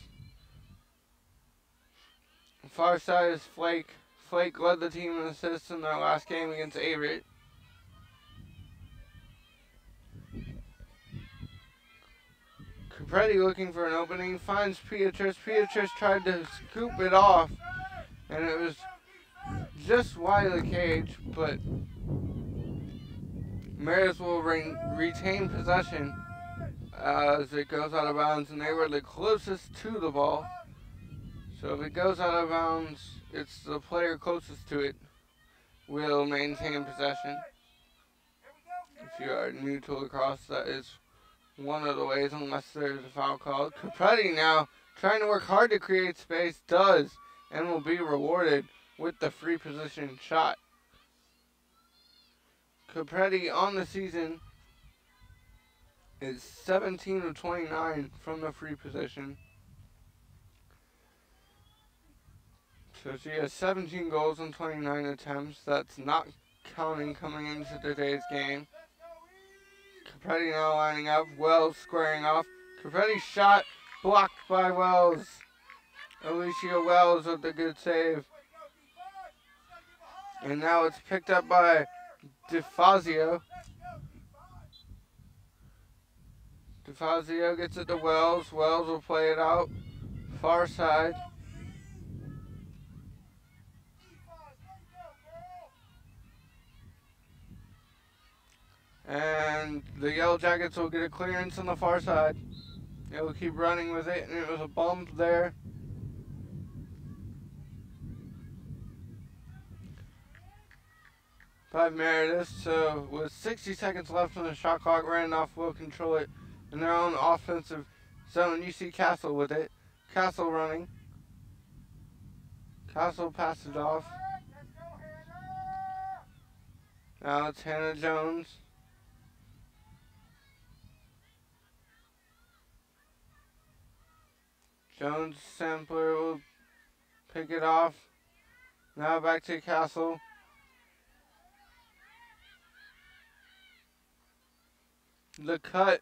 Far side is Flake. Flake led the team in assists in their last game against Averett. Capretti looking for an opening, finds Beatrice. Beatrice tried to scoop it off, and it was just wide of the cage, but Meredith will retain possession as it goes out of bounds, and they were the closest to the ball. So if it goes out of bounds, it's the player closest to it will maintain possession. If you are new to lacrosse, that is one of the ways, unless there's a foul called. Capretti now trying to work hard to create space, does, and will be rewarded with the free position shot. Capretti on the season is 17 of 29 from the free position. So she has 17 goals and 29 attempts. That's not counting coming into today's game. Capretti now lining up. Wells squaring off. Capretti shot blocked by Wells. Alicia Wells with the good save. And now it's picked up by DeFazio. DeFazio gets it to Wells. Wells will play it out. Far side. And the Yellow Jackets will get a clearance on the far side. It will keep running with it, and it was a bump there. By Meredith. So with 60 seconds left on the shot clock, Randolph will control it in their own offensive zone. You see Castle with it. Castle running. Castle passes it off. Now it's Hannah Jones. Jones Sampler will pick it off. Now back to Castle. The cut.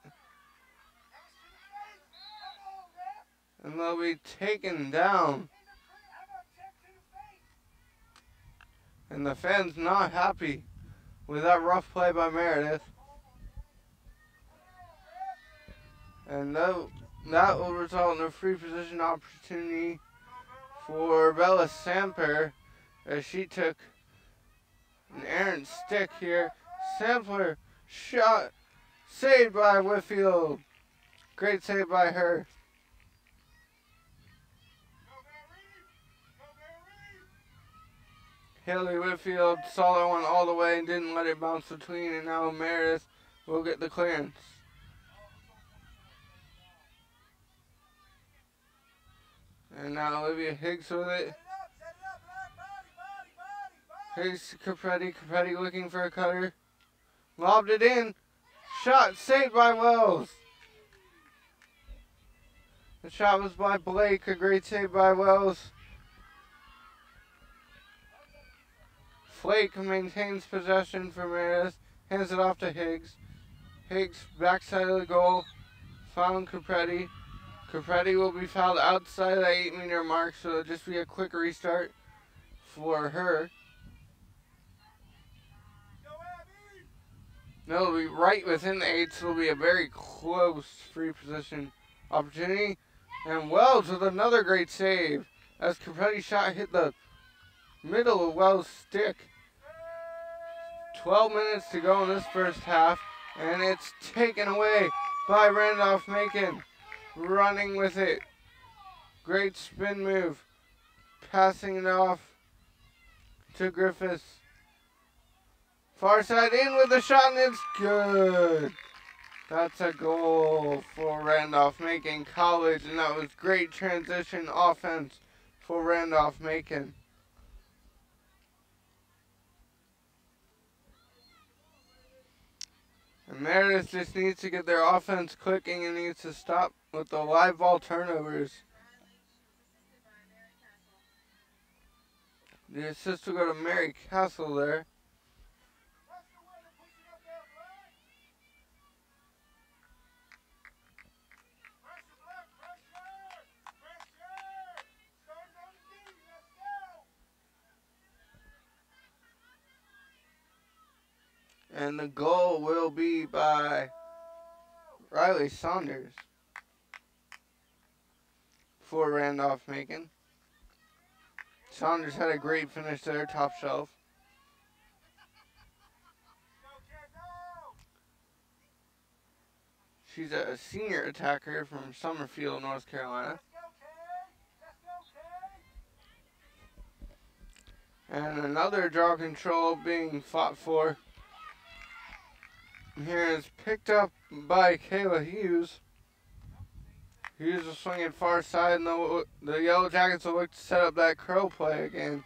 And they'll be taken down. And the fans not happy with that rough play by Meredith. And that will result in a free position opportunity for Bella Samper as she took an errant stick here. Sampler shot, saved by Whitfield. Great save by her. Haley Whitfield saw that one all the way and didn't let it bounce between, and now Meredith will get the clearance. And now Olivia Higgs with it. Higgs to Capretti. Capretti looking for a cutter. Lobbed it in. Shot saved by Wells. The shot was by Blake. A great save by Wells. Flake maintains possession for Meredith. Hands it off to Higgs. Higgs backside of the goal. Found Capretti. Capretti will be fouled outside the 8-meter mark, so it'll just be a quick restart for her. No, it'll be right within the 8, so it'll be a very close free position opportunity. And Wells with another great save as Capretti's shot hit the middle of Wells' stick. 12 minutes to go in this first half, and it's taken away by Randolph-Macon. Running with it. Great spin move. Passing it off to Griffiths. Far side in with the shot, and it's good. That's a goal for Randolph-Macon College, and that was great transition offense for Randolph-Macon. And Meredith just needs to get their offense clicking and needs to stop with the live ball turnovers. The assist will go to Mary Castle there. And the goal will be by Riley Saunders for Randolph-Macon. Saunders had a great finish there, top shelf. She's a senior attacker from Summerfield, North Carolina. And another draw control being fought for. Here is picked up by Kayla Hughes. Hughes will swing it far side, and the Yellow Jackets will look to set up that curl play again.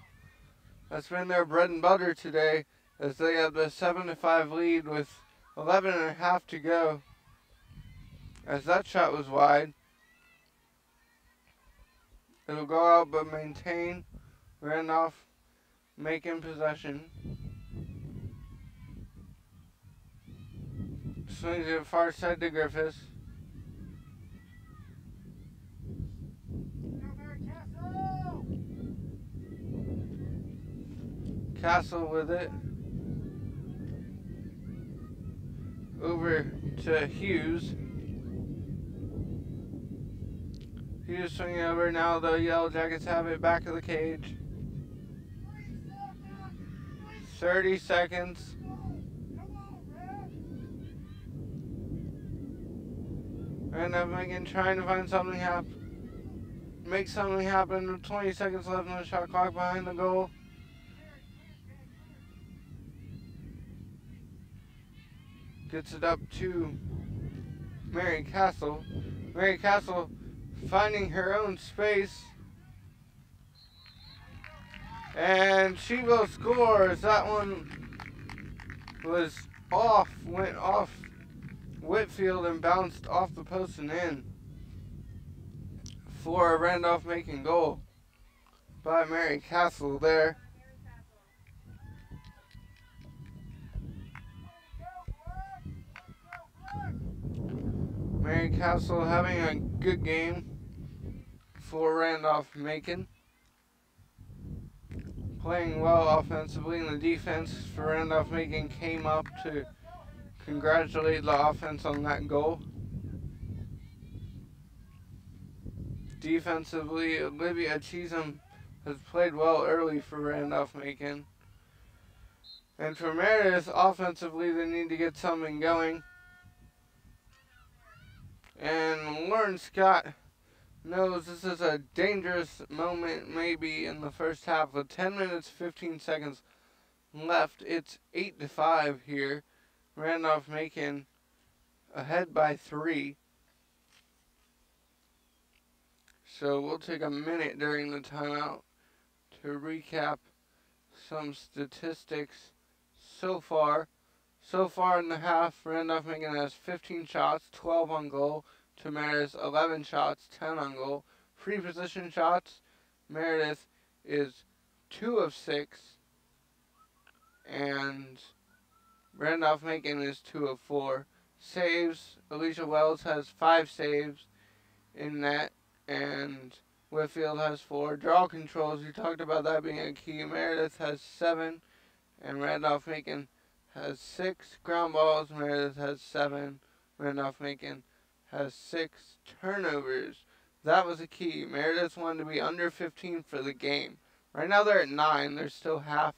That's been their bread and butter today, as they have the 7-5 lead with 11.5 to go. As that shot was wide. It'll go out but maintain. Randolph-Macon possession. Swings it far side to Griffiths. Castle with it. Over to Hughes. Hughes swinging over. Now the Yellow Jackets have it back of the cage. 30 seconds. Randolph-Macon trying to find something make something happen with 20 seconds left on the shot clock behind the goal. Gets it up to Mary Castle. Mary Castle finding her own space. And she will score as that one was off, went off Whitfield and bounced off the post and in for a Randolph-Macon goal by Mary Castle there. Mary Castle having a good game for Randolph-Macon. Playing well offensively, and the defense for Randolph-Macon came up to congratulate the offense on that goal. Defensively, Olivia Cheatham has played well early for Randolph-Macon. And for Meredith, offensively, they need to get something going. And Lauren Scott knows this is a dangerous moment maybe in the first half. With 10 minutes, 15 seconds left, it's 8-5 here. Randolph-Macon ahead by 3. So we'll take a minute during the timeout to recap some statistics so far. So far in the half, Randolph-Macon has 15 shots, 12 on goal, to Meredith's 11 shots, 10 on goal. Free position shots, Meredith is 2 of 6, and Randolph-Macon is 2 of 4. Saves, Alicia Wells has 5 saves in net, and Whitfield has 4. Draw controls, we talked about that being a key. Meredith has 7, and Randolph-Macon has 6. Ground balls, Meredith has 7. Randolph-Macon has 6 turnovers. That was a key. Meredith wanted to be under 15 for the game. Right now they're at 9. There's still half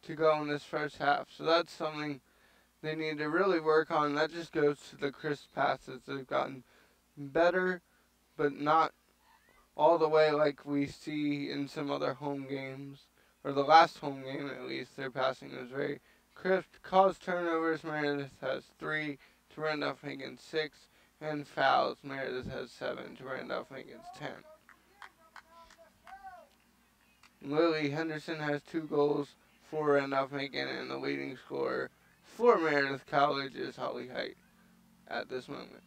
to go in this first half. So that's something they need to really work on. That just goes to the crisp passes. They've gotten better, but not all the way like we see in some other home games. Or the last home game, at least, their passing was very crisp. Caused turnovers, Meredith has 3 to Randolph-Macon's 6. And fouls, Meredith has 7 to Randolph-Macon's 10. Lily Henderson has 2 goals for Randolph-Macon, and the leading scorer for Meredith College is Holly Height at this moment.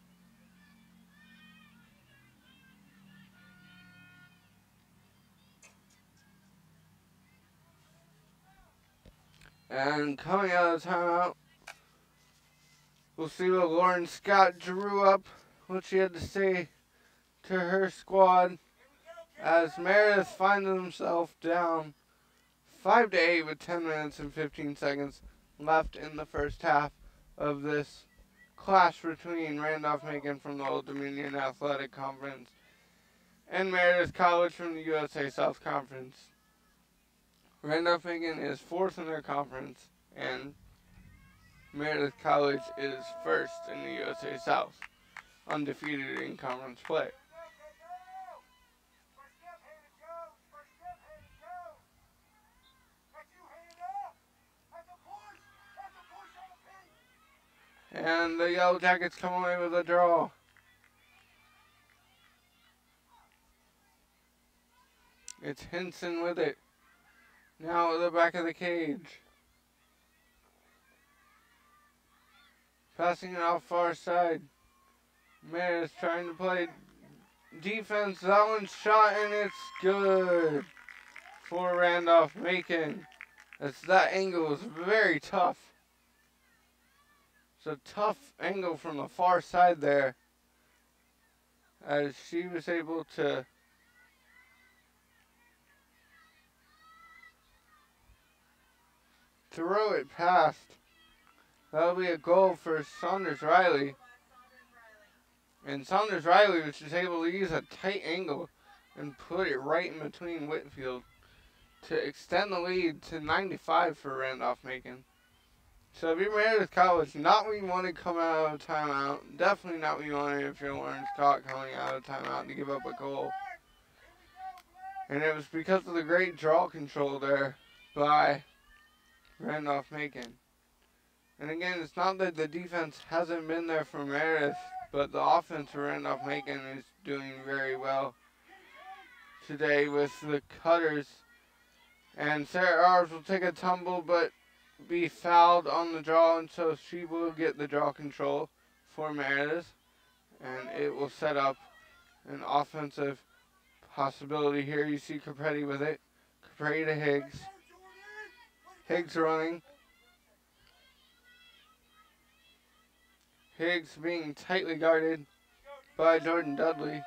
And coming out of the timeout, we'll see what Lauren Scott drew up, what she had to say to her squad as Meredith finds himself down 5-8 with 10 minutes and 15 seconds left in the first half of this clash between Randolph-Macon from the Old Dominion Athletic Conference and Meredith College from the USA South Conference. Randolph-Macon is 4th in their conference, and Meredith College is 1st in the USA South, undefeated in conference play. And the Yellow Jackets come away with a draw. It's Henson with it. Now at the back of the cage. Passing it off far side. Meredith trying to play defense. That one's shot and it's good for Randolph-Macon. That angle is very tough. It's a tough angle from the far side there, as she was able to throw it past. That'll be a goal for Saunders Riley. And Saunders Riley was just able to use a tight angle and put it right in between Whitfield to extend the lead to 95 for Randolph-Macon. So if you're Meredith College, not what you wanted coming out of timeout. Definitely not what you wanted if you're Lauren Scott coming out of timeout to give up a goal. And it was because of the great draw control there by Randolph-Macon. And again, it's not that the defense hasn't been there for Meredith, but the offense for Randolph-Macon is doing very well today with the cutters. And Sarah Arves will take a tumble, but be fouled on the draw, and so she will get the draw control for Meredith, and it will set up an offensive possibility here. You see Capretti with it. Capretti to Higgs. Higgs running. Higgs being tightly guarded by Jordan Dudley.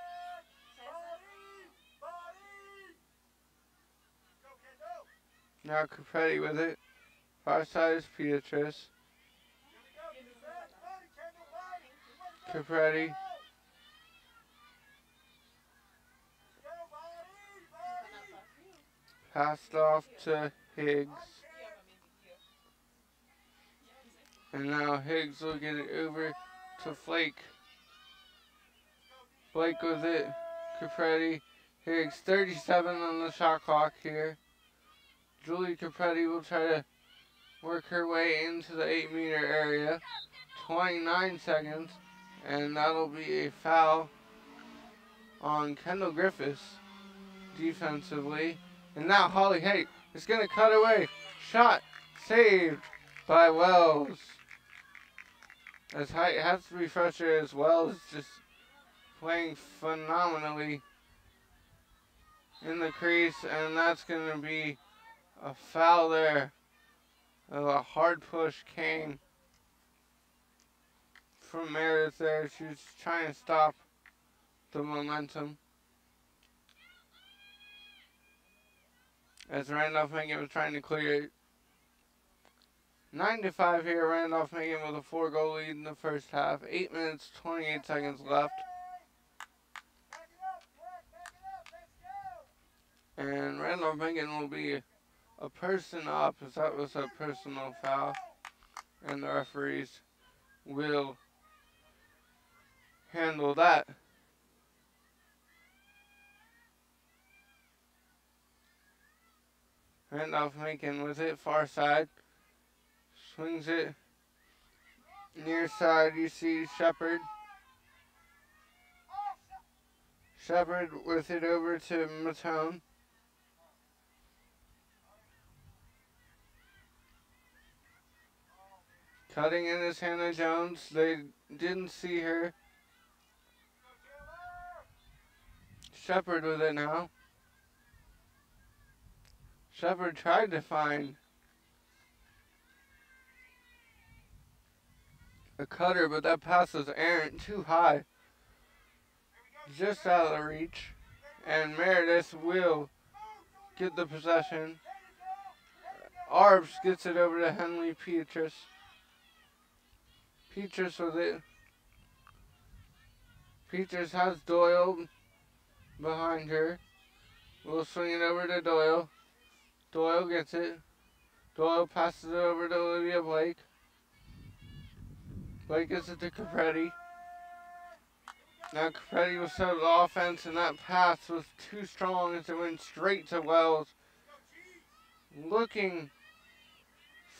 Now Capretti with it. Far side is Beatrice. Capretti. Passed off to Higgs. And now Higgs will get it over to Flake. Blake with it. Capretti. Higgs 37 on the shot clock here. Julie Capretti will try to work her way into the 8-meter area. 29 seconds. And that'll be a foul on Kendall Griffiths defensively. And now Holly Haight is going to cut away. Shot saved by Wells. As Haight has to be frustrated as Wells just playing phenomenally in the crease. And that's going to be a foul there. A hard push came from Meredith there. She was trying to stop the momentum. As Randolph-Macon was trying to clear it. 9-5 here, Randolph-Macon with a 4-goal lead in the first half. 8 minutes, 28 seconds left. And Randolph-Macon will be a person up, as that was a personal foul. And the referees will handle that. Randolph-Macon with it, far side. Swings it near side. You see Shepard. Shepard with it over to Matone. Cutting in is Hannah Jones. They didn't see her. Shepard with it now. Shepard tried to find a cutter, but that pass was errant, too high. Just out of the reach. And Meredith will get the possession. Arbs gets it over to Henley Petrus. Petrus with it. Petrus has Doyle behind her. We'll swing it over to Doyle. Doyle gets it. Doyle passes it over to Olivia Blake. Blake gets it to Capretti. Now Capretti will set the offense, and that pass was too strong as it went straight to Wells. Looking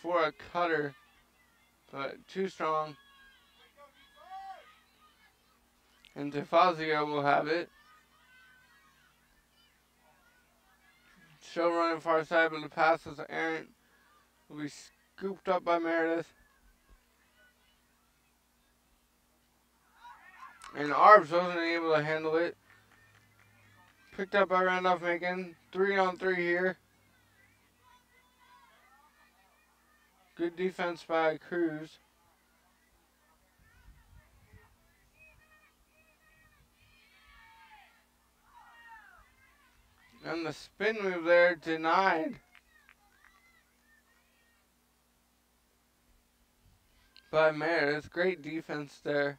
for a cutter, but too strong. And DeFazio will have it. Show running far side, but the pass was errant. Will be scooped up by Meredith. And Arbs wasn't able to handle it. Picked up by Randolph-Macon. 3-on-3 here. Good defense by Cruz. And the spin move there denied by Meredith. Great defense there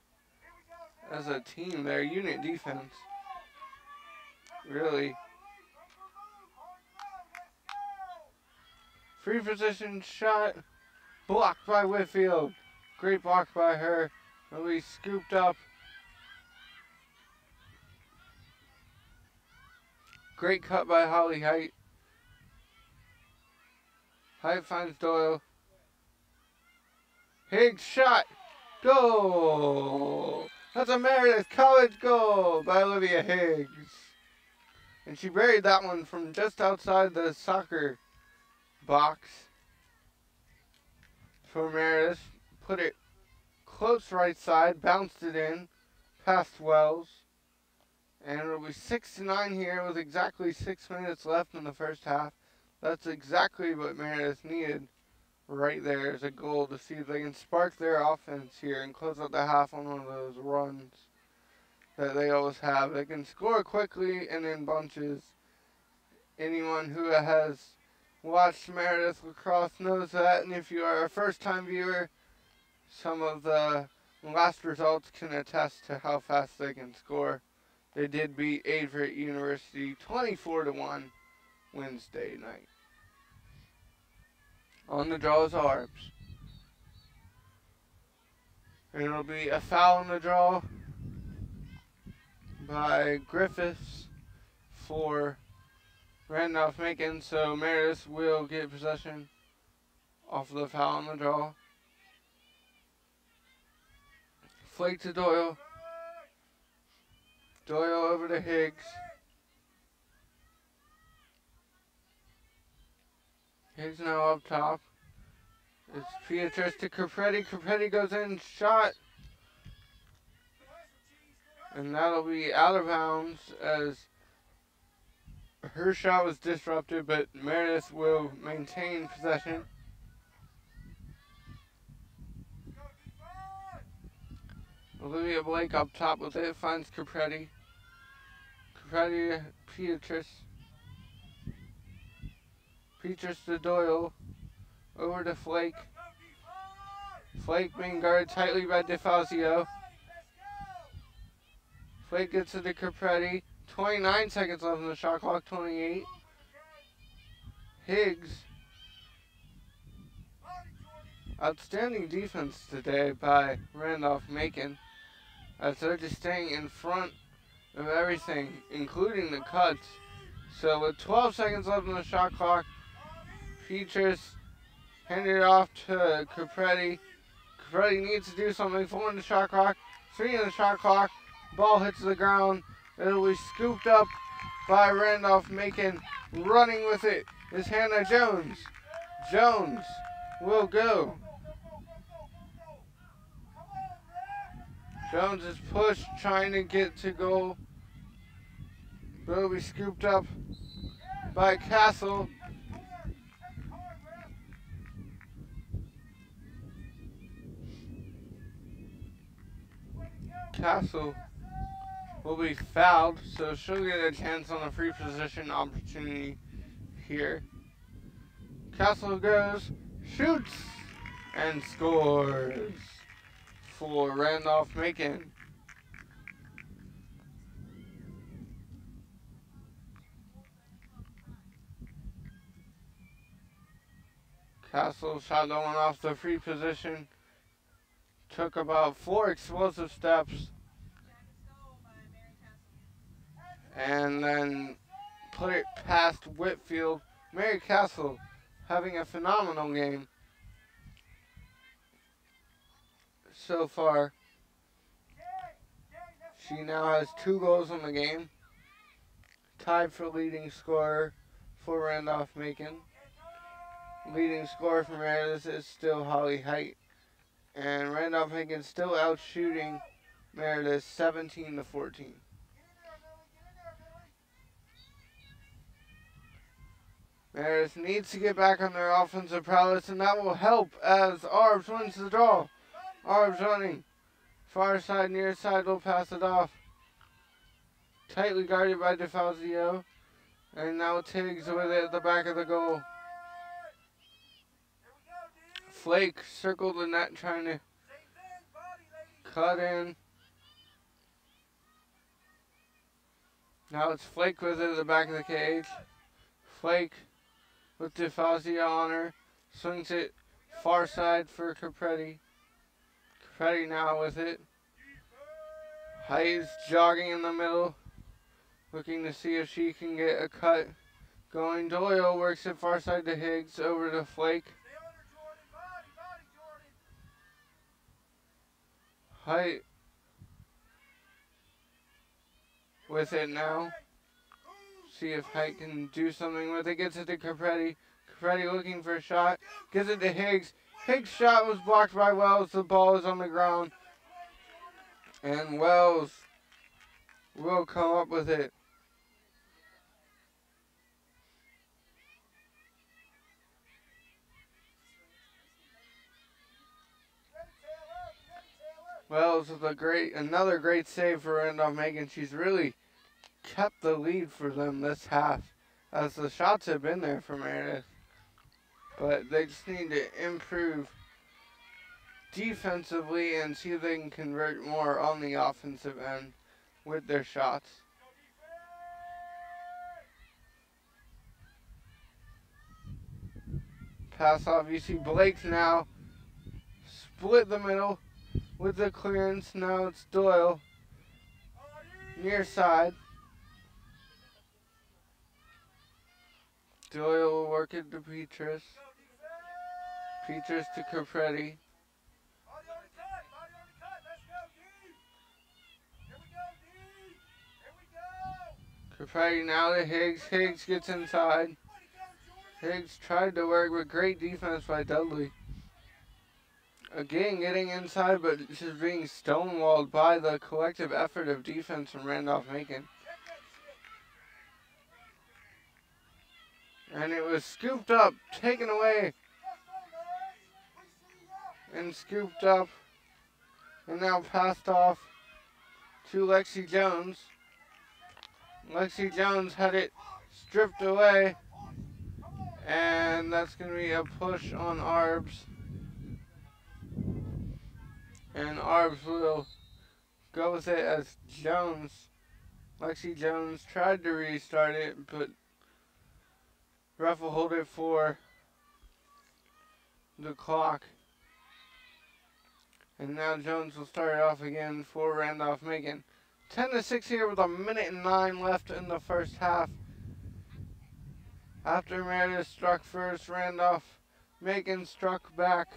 as a team there. Unit defense. Really. Free position shot. Blocked by Whitfield. Great block by her. Really scooped up. Great cut by Holly Haight. Haight finds Doyle. Higgs shot. Goal! That's a Meredith College goal by Olivia Higgs. And she buried that one from just outside the soccer box. For Meredith. Put it close right side. Bounced it in. Past Wells. And it'll be 6-9 here with exactly 6 minutes left in the first half. That's exactly what Meredith needed right there as a goal to see if they can spark their offense here and close out the half on one of those runs that they always have. They can score quickly and in bunches. Anyone who has watched Meredith lacrosse knows that, and if you are a first-time viewer, some of the last results can attest to how fast they can score. They did beat Averett University 24-1 Wednesday night. On the draw is Arbs. And it'll be a foul on the draw by Griffiths for Randolph-Macon, so Meredith will get possession off of the foul on the draw. Flake to Doyle. Doyle over to Higgs. Higgs now up top. It's Beatrice to Capretti. Capretti goes in, shot. And that'll be out of bounds as her shot was disrupted, but Meredith will maintain possession. Olivia Blake up top with it, finds Capretti. Capretti, Beatrice. Beatrice to Doyle. Over to Flake. Flake being guarded tightly by DeFazio. Flake gets it to Capretti. 29 seconds left in the shot clock, 28. Higgs. Outstanding defense today by Randolph-Macon, as they're just staying in front of everything, including the cuts. So with 12 seconds left in the shot clock, Petrus handed it off to Capretti. Capretti needs to do something. 4 in the shot clock, 3 in the shot clock. Ball hits the ground. It'll be scooped up by Randolph-Macon. Running with it is Hannah Jones. Jones will go. Jones is pushed, trying to get to goal. But it'll be scooped up by Castle. Castle will be fouled, so she'll get a chance on a free position opportunity here. Castle goes, shoots, and scores for Randolph-Macon. Castle shot the one off the free position. Took about 4 explosive steps. And then put it past Whitfield. Mary Castle having a phenomenal game so far. She now has 2 goals in the game. Tied for leading scorer for Randolph-Macon. Leading scorer for Meredith is still Holly Height. And Randolph-Macon still out shooting Meredith 17-14. Meredith needs to get back on their offensive prowess, and that will help as Arbs wins the draw. Arbs running. Far side, near side, will pass it off. Tightly guarded by DeFazio. And now Tiggs with it at the back of the goal. Flake circled the net, trying to cut in. Now it's Flake with it at the back of the cage. Flake with DeFazio on her. Swings it far side for Capretti. Capretti now with it. Heights jogging in the middle. Looking to see if she can get a cut going. Doyle works it far side to Higgs. Over to Flake. Height with it now. See if Height can do something with it. Gets it to Capretti. Capretti looking for a shot. Gives it to Higgs. Higgs' shot was blocked by Wells. The ball is on the ground. And Wells will come up with it. Wells with another great save for Randolph-Macon. She's really kept the lead for them this half, as the shots have been there for Meredith. But they just need to improve defensively and see if they can convert more on the offensive end with their shots. Pass off. You see Blake now split the middle with the clearance. Now it's Doyle near side. Doyle will work it to Petrus. Petrus to Capretti. Capretti now to Higgs. Higgs gets inside. Higgs tried to work with great defense by Dudley. Again, getting inside, but just being stonewalled by the collective effort of defense from Randolph-Macon. And it was scooped up, taken away, and scooped up, and now passed off to Lexi Jones. Lexi Jones had it stripped away, and that's going to be a push on Arbs. And Arbs will go with it as Jones. Lexi Jones tried to restart it, but ref will hold it for the clock. And now Jones will start it off again for Randolph-Macon. 10-6 here with 1:09 left in the first half. After Meredith struck first, Randolph-Macon struck back.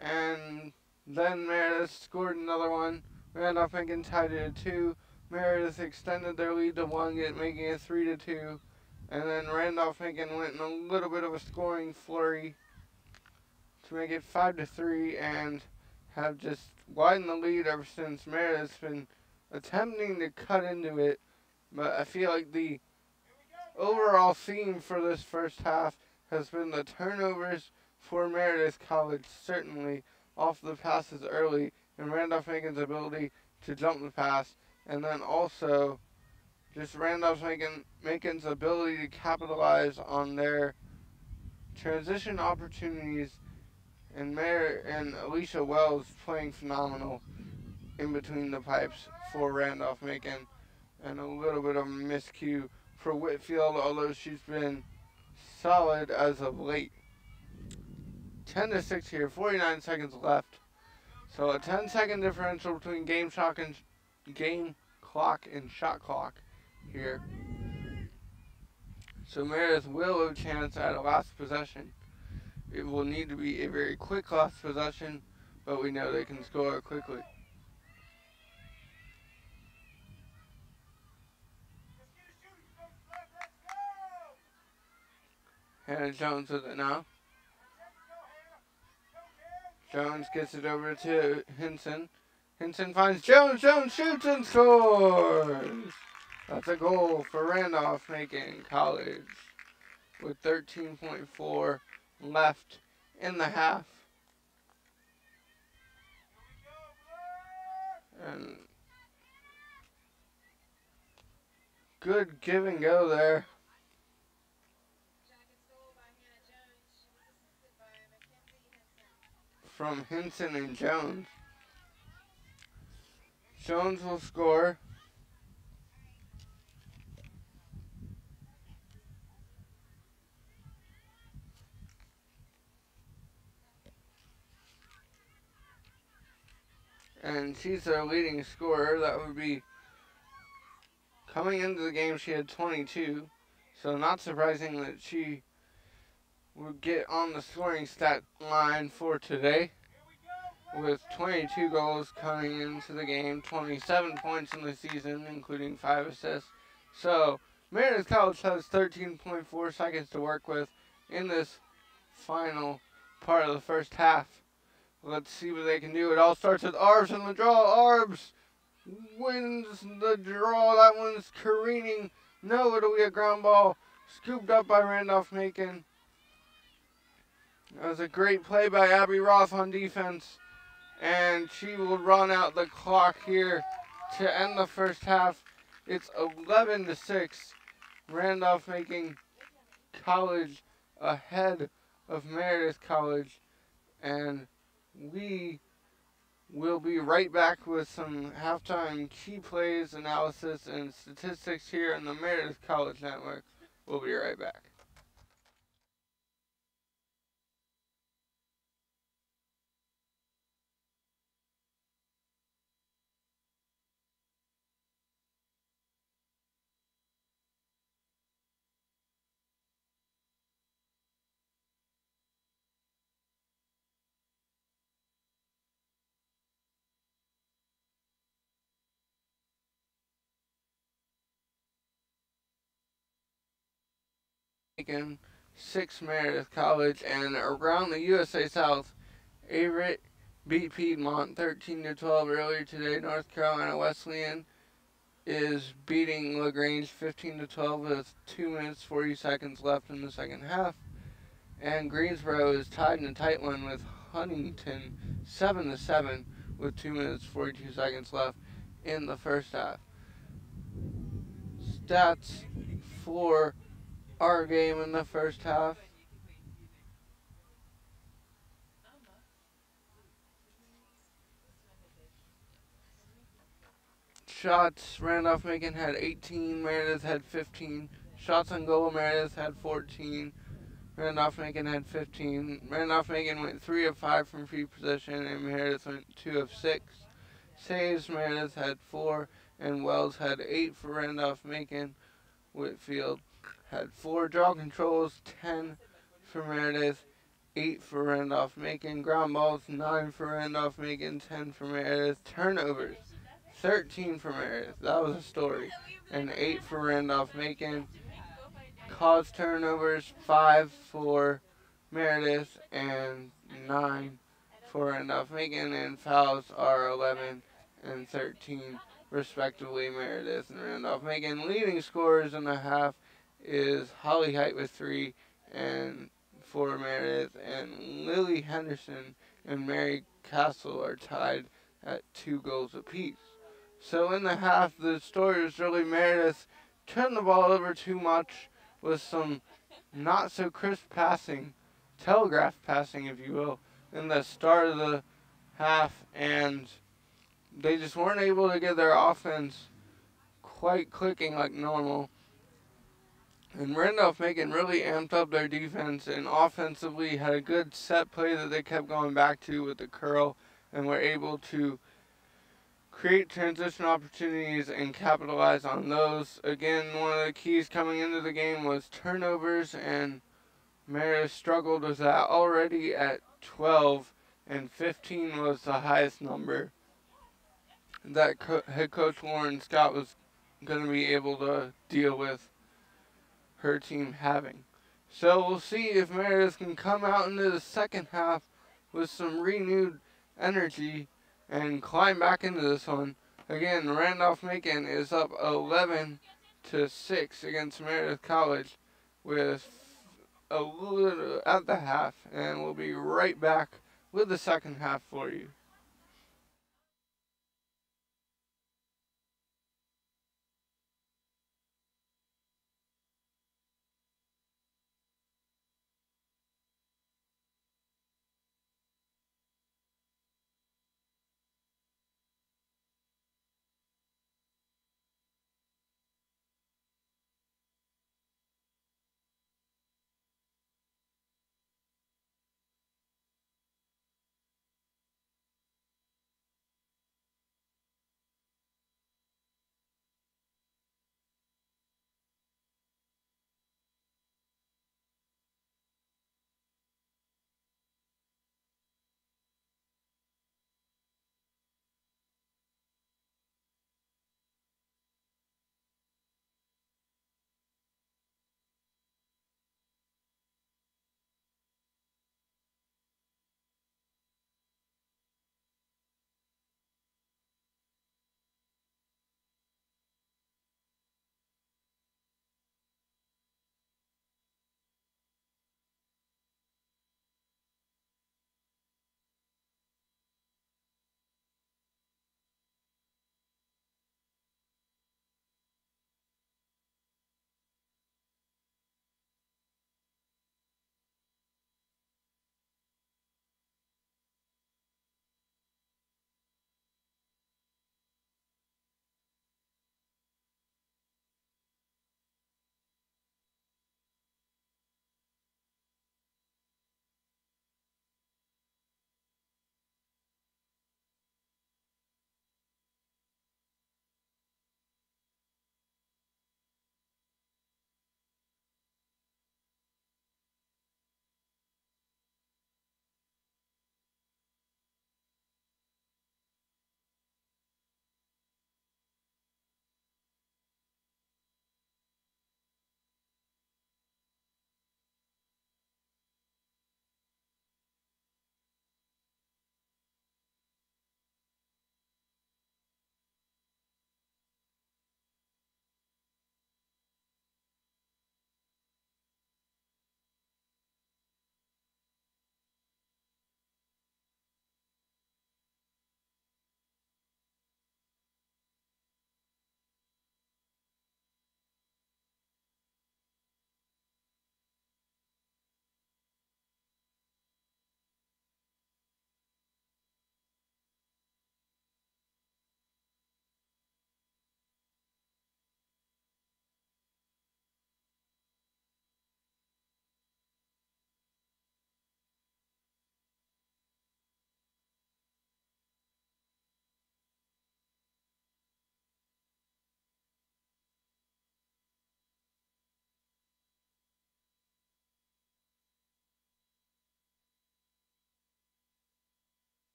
And then Meredith scored another one. Randolph-Macon tied it at 2. Meredith extended their lead to 1, making it 3-2. And then Randolph-Macon went in a little bit of a scoring flurry to make it 5-3 and have just widened the lead ever since. Meredith's been attempting to cut into it, but I feel like the overall theme for this first half has been the turnovers for Meredith College, certainly off the passes early, and Randolph-Macon's ability to jump the pass, and then also just Randolph-Macon's ability to capitalize on their transition opportunities, and Alicia Wells playing phenomenal in between the pipes for Randolph-Macon, and a little bit of a miscue for Whitfield, although she's been solid as of late. 10-6 here, 49 seconds left. So a 10-second differential between game clock and shot clock here. So Meredith will have a chance at a last possession. It will need to be a very quick last possession, but we know they can score quickly. Hannah Jones with it now. Jones gets it over to Hinson. Hinson finds Jones. Jones shoots and scores. That's a goal for Randolph-Macon College with 13.4 left in the half. And good give and go there from Hinson and Jones. Jones will score. And she's their leading scorer. That would be, coming into the game, she had 22. So not surprising that she would get on the scoring stat line for today, with 22 goals coming into the game, 27 points in the season, including 5 assists. So Meredith College has 13.4 seconds to work with in this final part of the first half. Let's see what they can do. It all starts with Arbs in the draw. Arbs wins the draw. That one's careening. No, it'll be a ground ball scooped up by Randolph-Macon. That was a great play by Abby Roth on defense. And she will run out the clock here to end the first half. It's 11-6. Randolph-Macon College ahead of Meredith College. And we will be right back with some halftime key plays, analysis, and statistics here on the Meredith College Network. We'll be right back. Macon 6 Meredith College, and around the USA South, Averett beat Piedmont 13-12 earlier today. North Carolina Wesleyan is beating LaGrange 15-12 with 2 minutes 40 seconds left in the second half. And Greensboro is tied in a tight one with Huntington 7-7 with 2 minutes 42 seconds left in the first half. Stats for our game in the first half. Shots, Randolph-Macon had 18, Meredith had 15. Shots on goal, Meredith had 14. Randolph-Macon had 15. Randolph-Macon went 3 of 5 from free position, and Meredith went 2 of 6. Saves, Meredith had 4, and Wells had 8 for Randolph-Macon. Whitfield had 4. Draw controls, 10 for Meredith, 8 for Randolph-Macon. Ground balls, 9 for Randolph-Macon, 10 for Meredith. Turnovers, 13 for Meredith. That was a story. And 8 for Randolph-Macon. Caused turnovers, 5 for Meredith and 9 for Randolph-Macon. And fouls are 11 and 13 respectively. Meredith and Randolph-Macon. Leading scorers in the half is Holly Height with 3 and for Meredith, and Lily Henderson and Mary Castle are tied at 2 goals apiece. So in the half, the story was really Meredith turned the ball over too much with some not so crisp passing, telegraph passing if you will, in the start of the half, and they just weren't able to get their offense quite clicking like normal. And Randolph-Macon really amped up their defense and offensively had a good set play that they kept going back to with the curl, and were able to create transition opportunities and capitalize on those. Again, one of the keys coming into the game was turnovers, and Meredith struggled with that already at 12, and 15 was the highest number that head coach Lauren Scott was going to be able to deal with her team having. So we'll see if Meredith can come out into the second half with some renewed energy and climb back into this one. Again, Randolph-Macon is up 11-6 against Meredith College with a little at the half, and we'll be right back with the second half for you.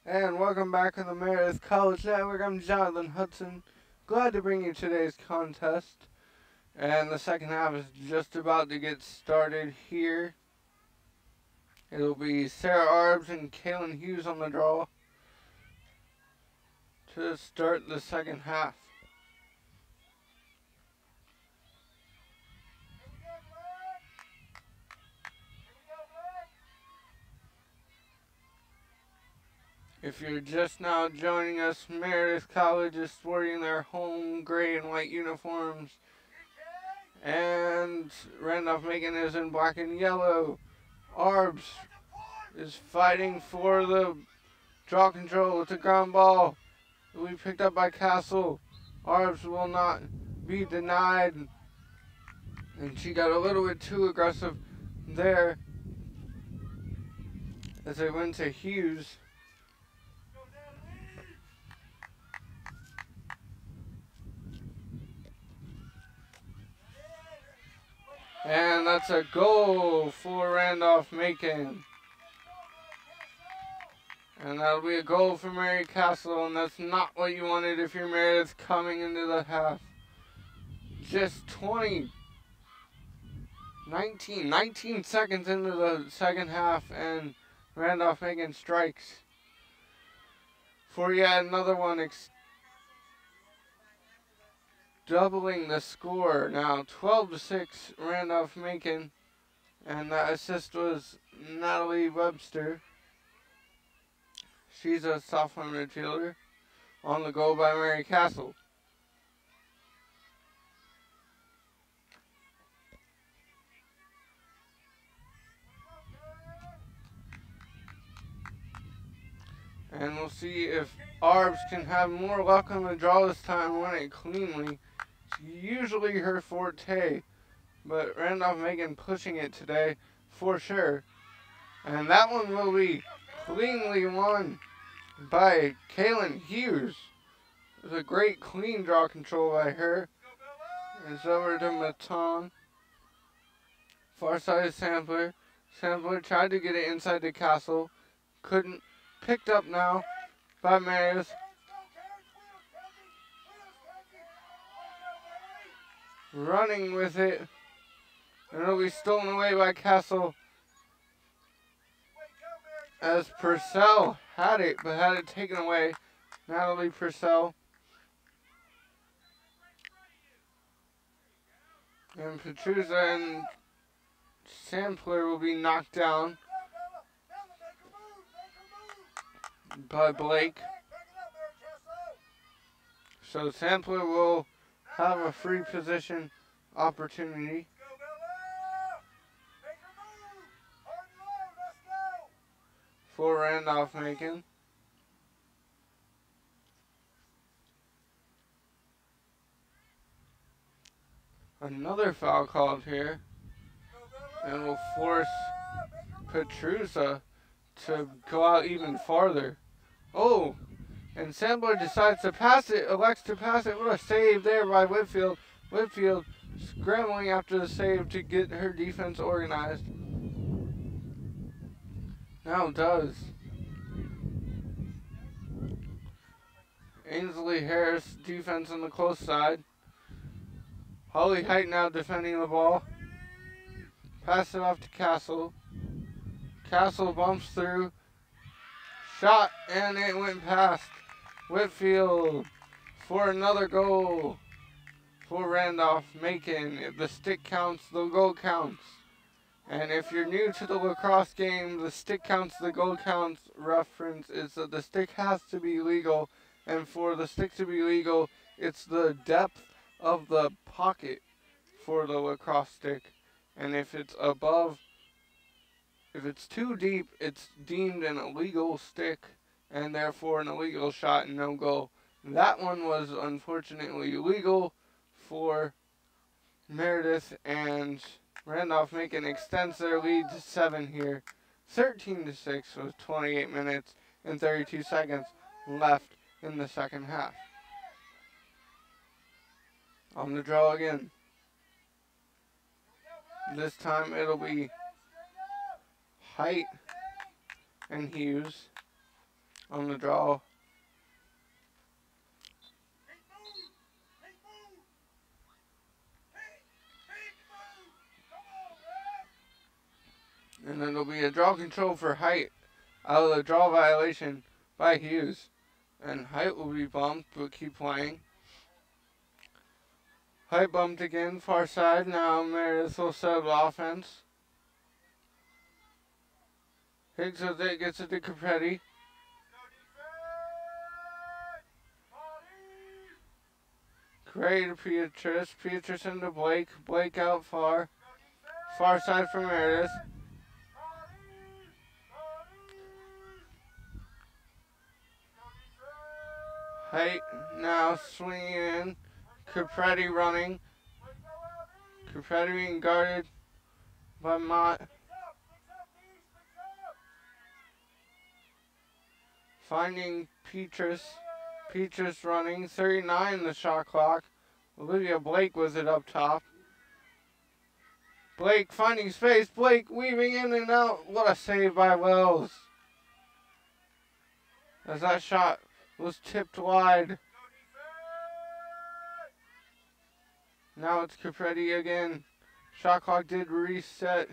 And welcome back to the Meredith College Network. I'm Jonathan Hudson. Glad to bring you today's contest. And the second half is just about to get started here. It'll be Sarah Arbs and Kaylin Hughes on the draw to start the second half. If you're just now joining us, Meredith College is sporting their home gray and white uniforms. And Randolph-Macon is in black and yellow. Arbs is fighting for the draw control. It's a ground ball. Will be picked up by Castle. Arbs will not be denied. And she got a little bit too aggressive there as it went to Hughes. And that's a goal for Randolph-Macon. And that'll be a goal for Mary Castle, and that's not what you wanted if you're Meredith coming into the half. Just 19 seconds into the second half, and Randolph-Macon strikes for yet another one, doubling the score. Now 12-6 Randolph-Macon, and that assist was Natalie Webster. She's a sophomore midfielder. On the goal by Mary Castle. And we'll see if Arbs can have more luck on the draw this time and win it cleanly. It's usually her forte, but Randolph-Macon pushing it today for sure. And that one will be cleanly won by Kaylin Hughes. It was a great clean draw control by her. It's over to Maton. Far side is Sampler. Sampler tried to get it inside the Castle. Couldn't. Picked up now by Meredith. Running with it. And it'll be stolen away by Castle. As Purcell had it, but had it taken away. Natalie Purcell. And Petruza and Sampler will be knocked down by Blake. So Sampler will have a free position opportunity. For Randolph-Macon. Another foul called here. And will force Petruza to go out even farther. Oh, and Sampler decides to pass it, elects to pass it. What a save there by Whitfield. Whitfield scrambling after the save to get her defense organized. Now does. Ainsley Harris defense on the close side. Holly Height now defending the ball. Pass it off to Castle. Castle bumps through. Shot, and it went past Whitfield for another goal for Randolph-Macon. The stick counts, the goal counts. And if you're new to the lacrosse game, the stick counts, the goal counts reference is that the stick has to be legal. And for the stick to be legal, it's the depth of the pocket for the lacrosse stick. And if it's above, if it's too deep, it's deemed an illegal stick and therefore an illegal shot and no goal. That one was unfortunately legal for Meredith, and Randolph-Macon extends their lead to 7 here. 13-6 with 28 minutes and 32 seconds left in the second half. On the draw again. This time it'll be Height and Hughes. on the draw. And it'll be a draw control for Height out of the draw violation by Hughes. And Height will be bumped, but keep playing. Height bumped again, far side. Now Meredith will set up the offense. Higgs with it, gets it to Capretti. Capretti to Beatrice. Beatrice into Blake. Blake out far. Far side for Meredith. Height now swinging in. Capretti running. Capretti being guarded by Mott. Finding Petrus. Petrus running. 39 the shot clock. Olivia Blake was it up top. Blake finding space. Blake weaving in and out. What a save by Wells. As that shot was tipped wide. Now it's Capretti again. Shot clock did reset.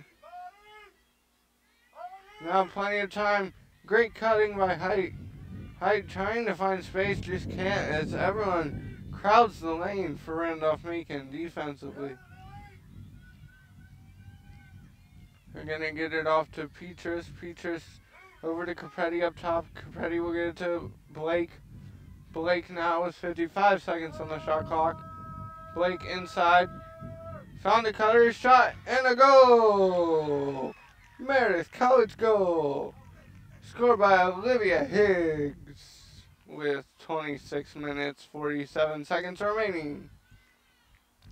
Now plenty of time. Great cutting by Height. Height trying to find space, just can't as everyone crowds the lane for Randolph-Macon defensively. They're going to get it off to Petrus. Petrus over to Capretti up top. Capretti will get it to Blake. Blake now with 55 seconds on the shot clock. Blake inside. Found a cutter, shot, and a goal! Meredith College goal! Scored by Olivia Higgs with 26 minutes, 47 seconds remaining.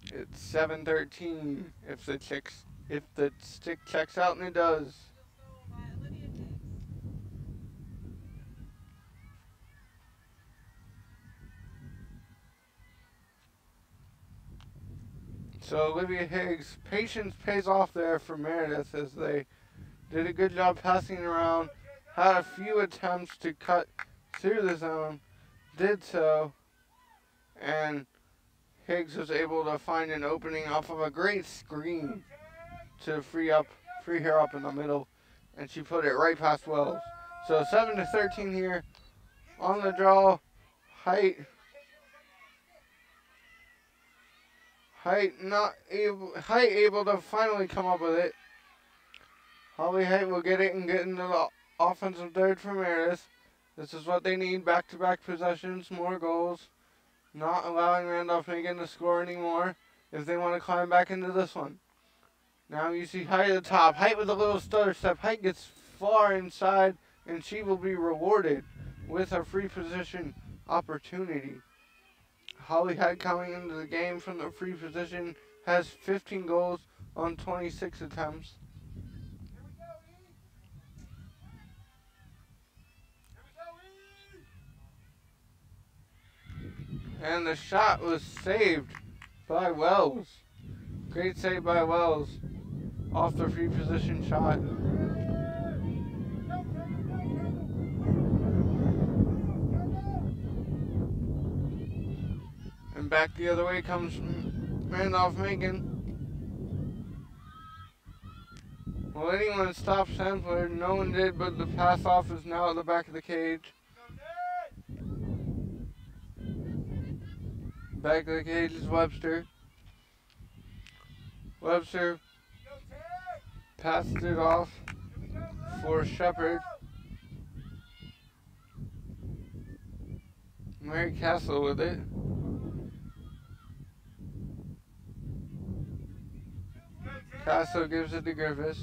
It's 7:13 if the stick checks out, and it does. So Olivia Higgs, patience pays off there for Meredith as they did a good job passing around. Had a few attempts to cut through the zone, did so, and Higgs was able to find an opening off of a great screen to free her up in the middle, and she put it right past Wells. So 7-13 here on the draw. Height able to finally come up with it. Holly Height will get it and get into the offensive third for Meredith. This is what they need, back-to-back possessions, more goals. Not allowing Randolph-Macon to score anymore if they want to climb back into this one. Now you see Height at the top. Height with a little stutter step. Height gets far inside, and she will be rewarded with a free position opportunity. Holly Height coming into the game from the free position has 15 goals on 26 attempts. And the shot was saved by Wells. Great save by Wells off the free position shot. And back the other way comes Randolph-Macon. Will anyone stop Sampler? No one did, but the pass off is now at the back of the cage. Back of the cage is Webster. Webster passed it off for Shepard. Mary Castle with it. Castle gives it to Griffiths.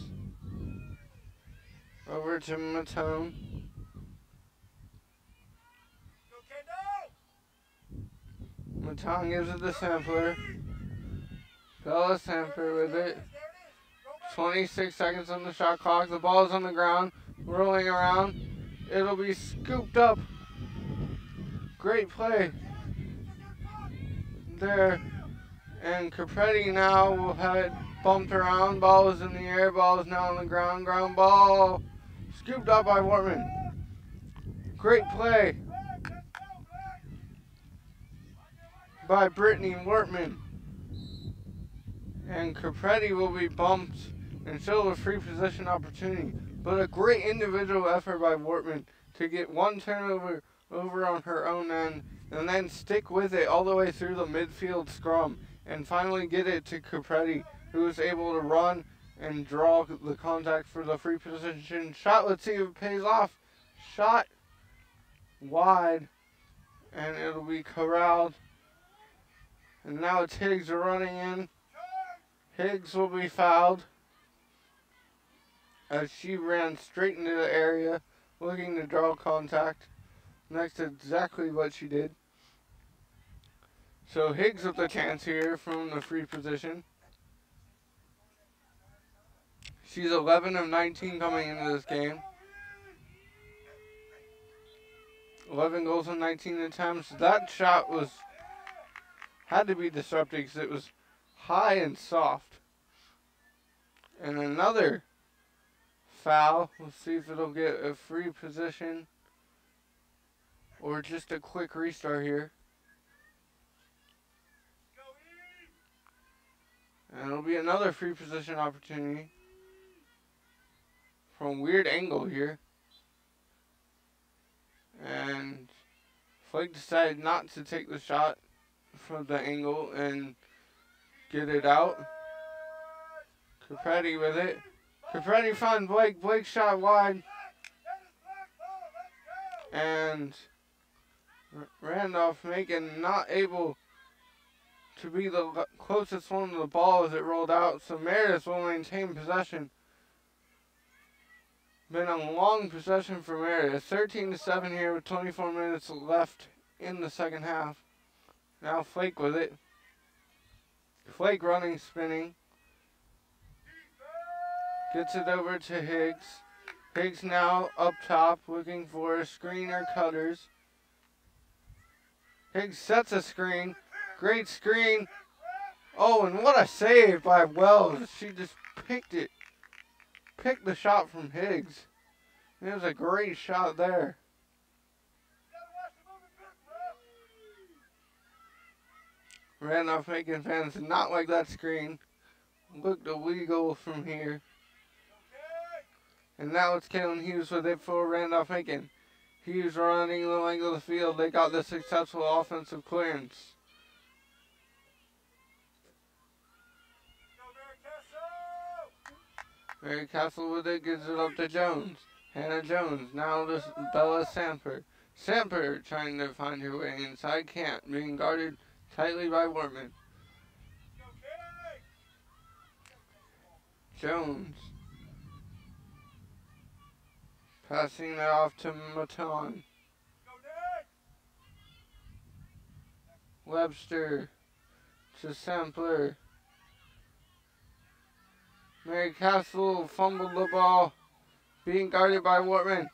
Over to Matone. Matone gives it to Sampler. Bella Sampler with it. 26 seconds on the shot clock. The ball is on the ground, rolling around. It'll be scooped up. Great play there. And Capretti now will have it bumped around. Ball is in the air. Ball is now on the ground. Ground ball. Scooped up by Wortman. Great play by Brittany Wortman. And Capretti will be bumped and still a free possession opportunity. But a great individual effort by Wortman to get one turnover over on her own end and then stick with it all the way through the midfield scrum and finally get it to Capretti, who was able to run and draw the contact for the free position shot. Let's see if it pays off. Shot wide, and it'll be corralled. And now it's Higgs running in. Higgs will be fouled as she ran straight into the area looking to draw contact. That's exactly what she did. So Higgs with the chance here from the free position. She's 11 of 19 coming into this game. 11 goals and 19 attempts. That shot had to be disrupted because it was high and soft. And another foul. We'll see if it'll get a free position or just a quick restart here. And it'll be another free position opportunity from weird angle here. And Flake decided not to take the shot from the angle and get it out. Capretti with it. Capretti found Blake. Blake shot wide. And Randolph-Macon not able to be the closest one to the ball as it rolled out. So Meredith will maintain possession. Been a long possession for Meredith. 13-7 here with 24 minutes left in the second half. Now Flake with it. Flake running, spinning. Gets it over to Higgs. Higgs now up top looking for a screen or cutters. Higgs sets a screen. Great screen. Oh, and what a save by Wells. She just picked it. Picked the shot from Higgs. It was a great shot there. Randolph-Macon fans did not like that screen. Looked illegal from here. And now it's Caitlin Hughes with it for Randolph-Macon. Hughes running the length of the field. They got the successful offensive clearance. Mary Castle with it, gives it up to Jones. Hannah Jones, now to Bella Samper. Samper trying to find her way inside, can't, being guarded tightly by Wortman. Jones. Passing it off to Maton. Webster to Sampler. Mary Castle fumbled the ball, being guarded by Wortman.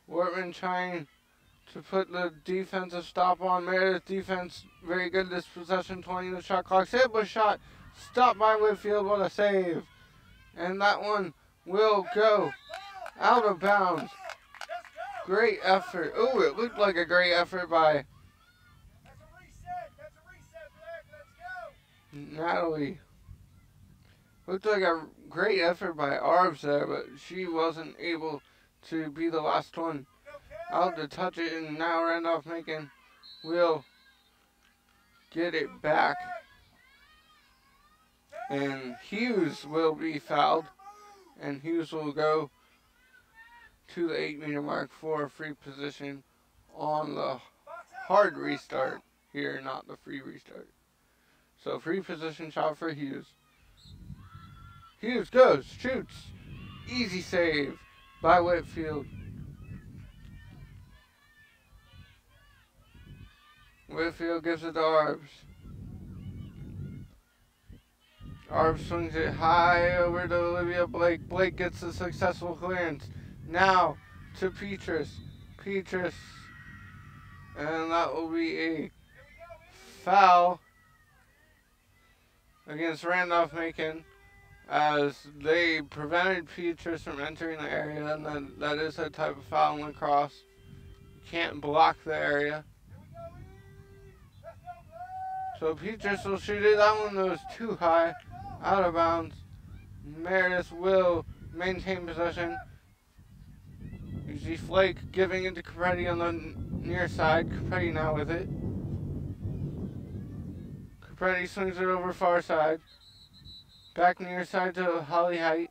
Wortman trying to put the defensive stop on. Meredith defense very good this possession. 20 in the shot clock. Hit was shot. Stopped by Whitfield. What a save. And that one will go out of bounds. Great effort. Oh, it looked like a great effort by Natalie. Looked like a great effort by Arbs there, but she wasn't able to be the last one out to touch it. And now Randolph-Macon will get it back. And Hughes will be fouled. And Hughes will go to the 8-meter mark for a free position on the hard restart here, not the free restart. So free position shot for Hughes. Hughes goes, shoots. Easy save by Whitfield. Whitfield gives it to Arbs. Arbs swings it high over to Olivia Blake. Blake gets a successful clearance. Now to Petrus. Petrus. And that will be a foul against Randolph-Macon, as they prevented Petrus from entering the area, and that is a type of foul in lacrosse. can't block the area. So Petrus will shoot it. That one was too high, out of bounds. Meredith will maintain possession. You see Flake giving it to Capretti on the near side. Capretti now with it. Capretti swings it over far side. Back near side to Holly Height.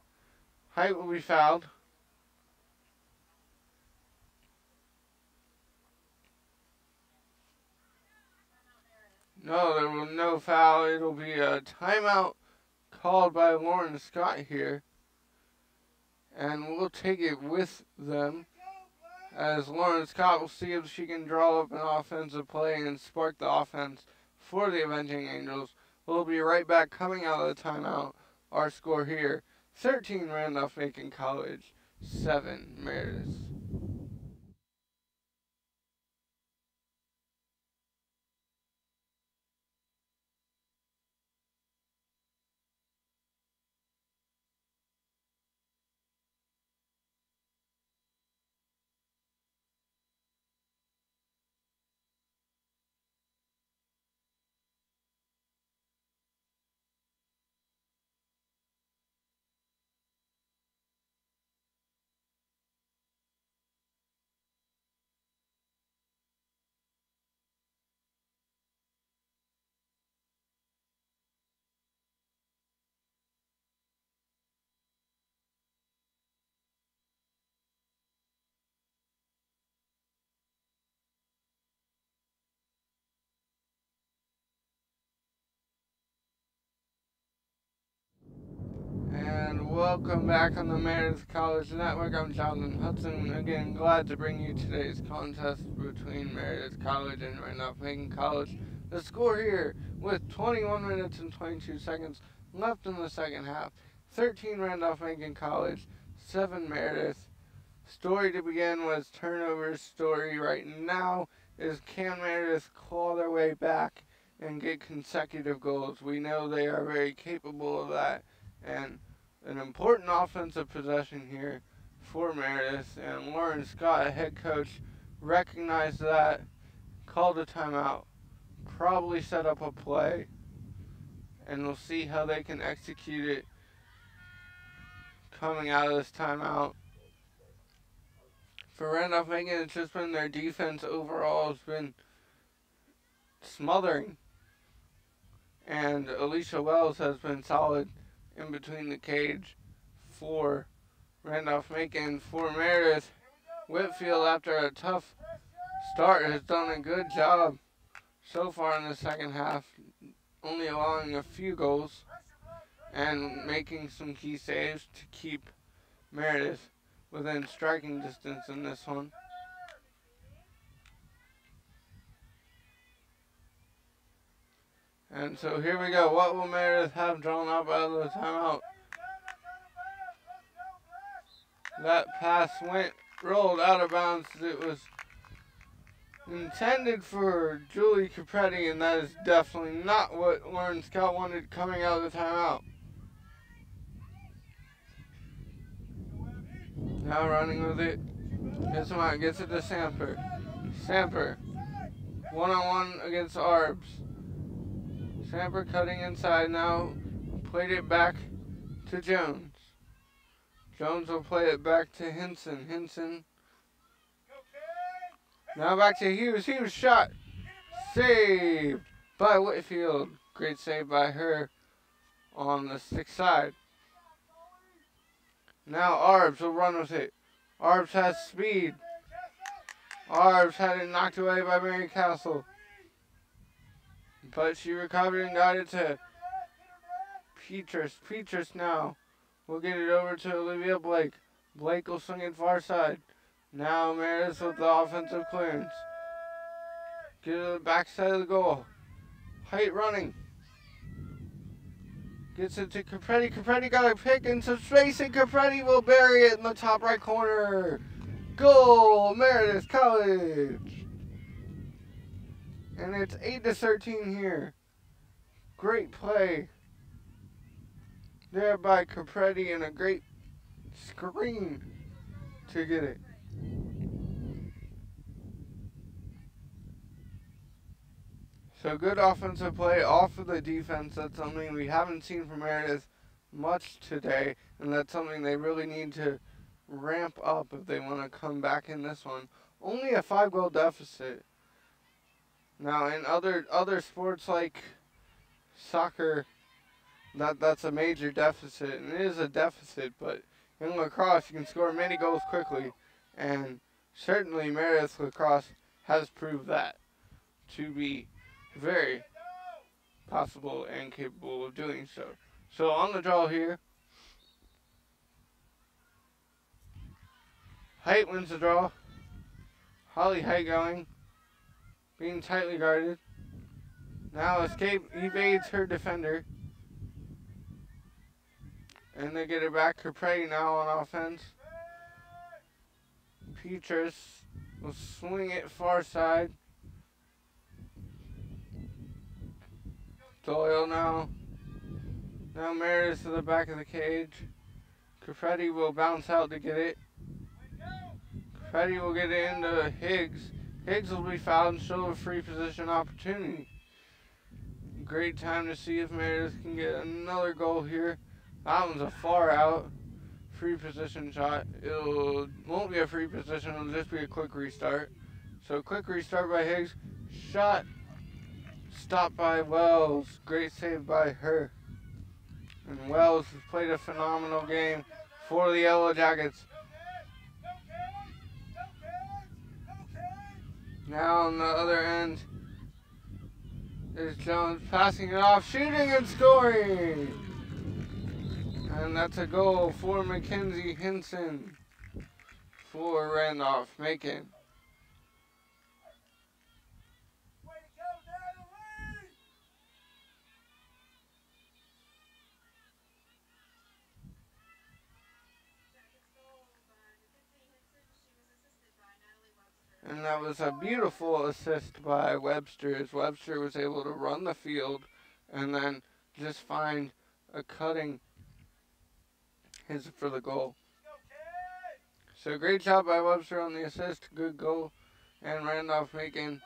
Height will be fouled. No, there will no foul. It'll be a timeout called by Lauren Scott here. And we'll take it with them, as Lauren Scott will see if she can draw up an offensive play and spark the offense for the Avenging Angels. We'll be right back coming out of the timeout. Our score here, 13 Randolph-Macon College, 7 Meredith. And welcome back on the Meredith College Network. I'm Jonathan Hudson. Again, glad to bring you today's contest between Meredith College and Randolph-Macon College. The score here, with 21 minutes and 22 seconds left in the second half, 13 Randolph-Macon College, 7 Meredith. Story to begin was turnovers. Story right now is, can Meredith claw their way back and get consecutive goals? We know they are very capable of that. And an important offensive possession here for Meredith. And Lauren Scott, head coach, recognized that, called a timeout, probably set up a play, and we'll see how they can execute it coming out of this timeout. For Randolph-Macon, it's just been their defense overall has been smothering. And Alicia Wells has been solid in between the cage for Randolph-Macon. For Meredith, Whitfield, after a tough start, has done a good job so far in the second half, only allowing a few goals and making some key saves to keep Meredith within striking distance in this one. And so here we go. What will Meredith have drawn up out of the timeout? That pass rolled out of bounds. It was intended for Julie Capretti, and that is definitely not what Lauren Scott wanted coming out of the timeout. Now running with it. Gets him out. Gets it to Samper. Samper. One-on-one against Arbs. Samper cutting inside now. Played it back to Jones. Jones will play it back to Hinson. Hinson. Now back to Hughes. Hughes shot. Saved by Whitfield. Great save by her on the stick side. Now Arbs will run with it. Arbs has speed. Arbs had it knocked away by Mary Castle. But she recovered and got it to Petrus. Petrus now will get it over to Olivia Blake. Blake will swing it far side. Now Meredith with the offensive clearance. Get it to the backside of the goal. Height running. Gets it to Capretti. Capretti got a pick in some space, and Capretti will bury it in the top right corner. Goal, Meredith College. And it's 8-13 here. Great play there by Capretti, and a great screen to get it. So good offensive play off of the defense. That's something we haven't seen from Meredith much today, and that's something they really need to ramp up if they want to come back in this one. Only a 5-goal deficit. Now in other sports like soccer, that's a major deficit, and it is a deficit, but in lacrosse you can score many goals quickly, and certainly Meredith lacrosse has proved that to be very possible and capable of doing so. So on the draw here, Height wins the draw. Holly Height going, being tightly guarded. Now escape evades her defender. And they get it back. Capre now on offense. Petrus will swing it far side. Doyle now. Now Meredith to the back of the cage. Capretti will bounce out to get it. Capretti will get it into Higgs. Higgs will be fouled and show a free position opportunity. Great time to see if Meredith can get another goal here. That one's a far out. Free position shot. It won't be a free position, it'll just be a quick restart. So quick restart by Higgs. Shot stopped by Wells. Great save by her. And Wells has played a phenomenal game for the Yellow Jackets. Now on the other end is Jones passing it off, shooting and scoring! And that's a goal for Mackenzie Hinson for Randolph-Macon. And that was a beautiful assist by Webster, as Webster was able to run the field and then just find a cutting his for the goal. So great job by Webster on the assist, good goal, and Randolph-Macon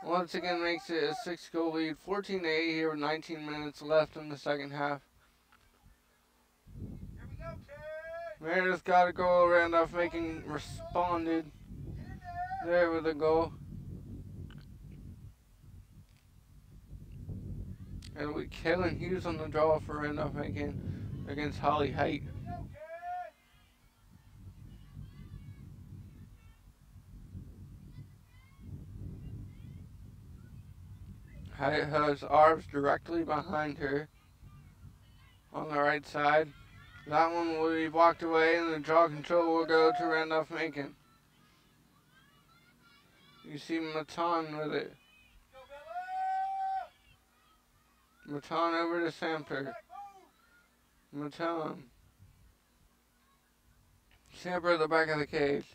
once again makes it a 6-goal lead, 14-8 here with 19 minutes left in the second half. Meredith got a goal, Randolph-Macon responded there with a goal. It'll be Kaylin Hughes on the draw for Randolph-Macon against Holly Height. Height has Arbs directly behind her on the right side. That one will be blocked away and the draw control will go to Randolph-Macon. You see Matan with it. Matan over to Samper. Matan. Samper at the back of the cage.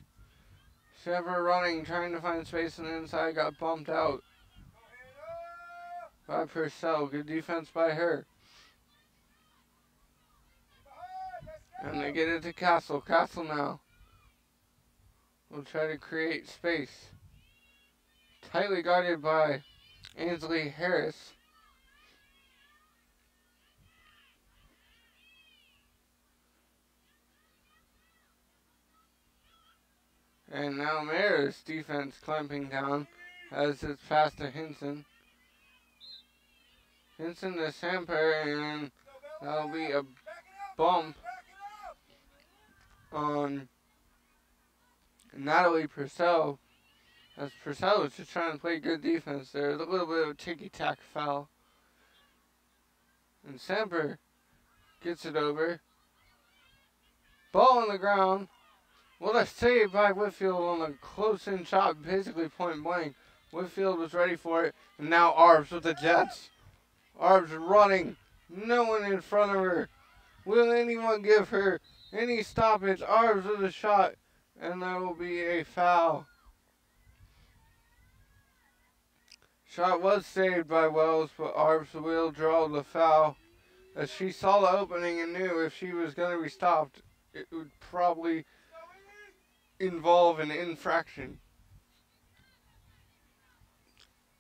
Samper running, trying to find space on the inside, got bumped out by Purcell. Good defense by her. And they get it to Castle. Castle now will try to create space. Tightly guarded by Ainsley Harris. And now Meredith's defense clamping down as it's passed to Hinson. Hinson to Samper, and that'll be a bump on Natalie Purcell. As Purcell was just trying to play good defense there. A little bit of a ticky-tack foul. And Samper gets it over. Ball on the ground. What a save by Whitfield on a close-in shot, basically point blank. Whitfield was ready for it. And now Arbs with the Jets. Arbs running. No one in front of her. Will anyone give her any stoppage? Arbs with a shot. And that will be a foul. Shot was saved by Wells, but Arbs will draw the foul. As she saw the opening and knew if she was going to be stopped, it would probably involve an infraction.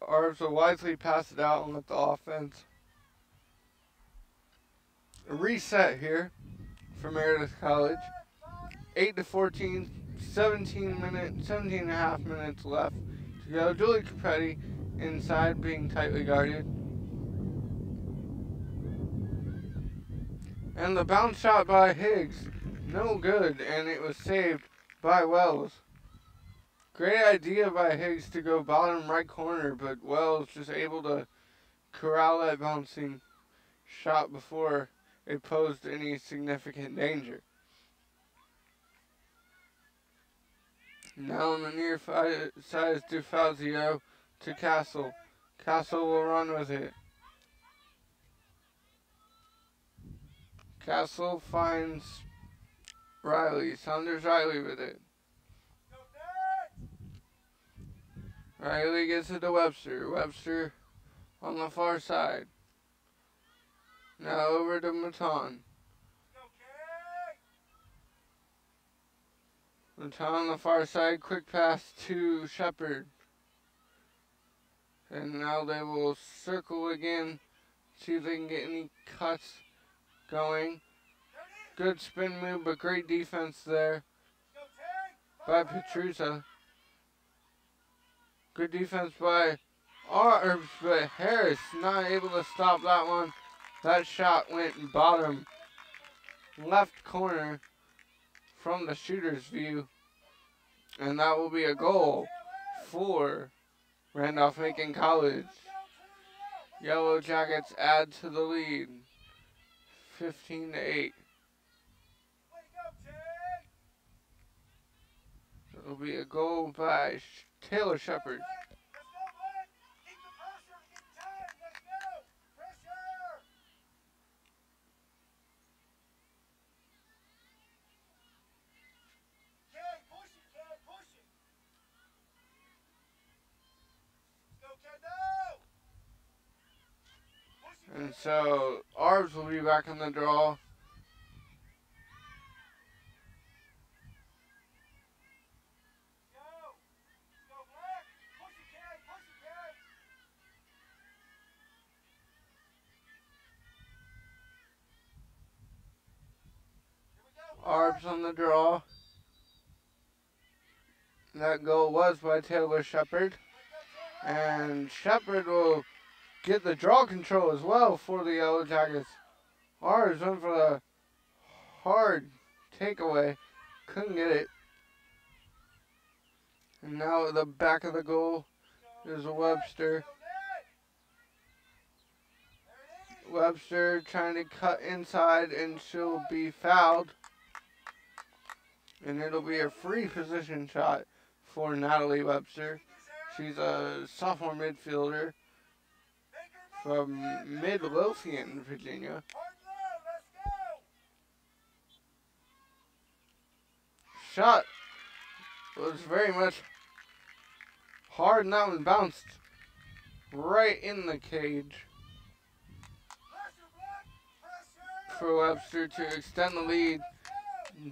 Arbs will wisely pass it out and let the offense reset here for Meredith College. 8-14, 17 and a half minutes left to go. Julie Capretti inside, being tightly guarded. And the bounce shot by Higgs, no good, and it was saved by Wells. Great idea by Higgs to go bottom right corner, but Wells just able to corral that bouncing shot before it posed any significant danger. Now on the near side is DeFazio to Castle. Castle will run with it. Castle finds Riley. Saunders Riley with it. Riley gets it to Webster. Webster on the far side. Now over to Maton. Maton on the far side. Quick pass to Shepard. And now they will circle again. See if they can get any cuts going. Good spin move, but great defense there by Petrusa. Good defense by Arbs, but Harris not able to stop that one. That shot went bottom left corner from the shooter's view. And that will be a goal for Randolph-Macon College. Yellow Jackets add to the lead, 15-8. It'll be a goal by Taylor Shepard. And so Arbs will be back in the draw. Arbs on the draw. That goal was by Taylor Shepard. And Shepard will get the draw control as well for the Yellow Jackets. Arbs went for the hard takeaway. Couldn't get it. And now at the back of the goal is Webster. Webster trying to cut inside, and she'll be fouled. And it'll be a free position shot for Natalie Webster. She's a sophomore midfielder from Midlothian, Virginia. Shot was very much hard, and that one bounced right in the cage for Webster to extend the lead.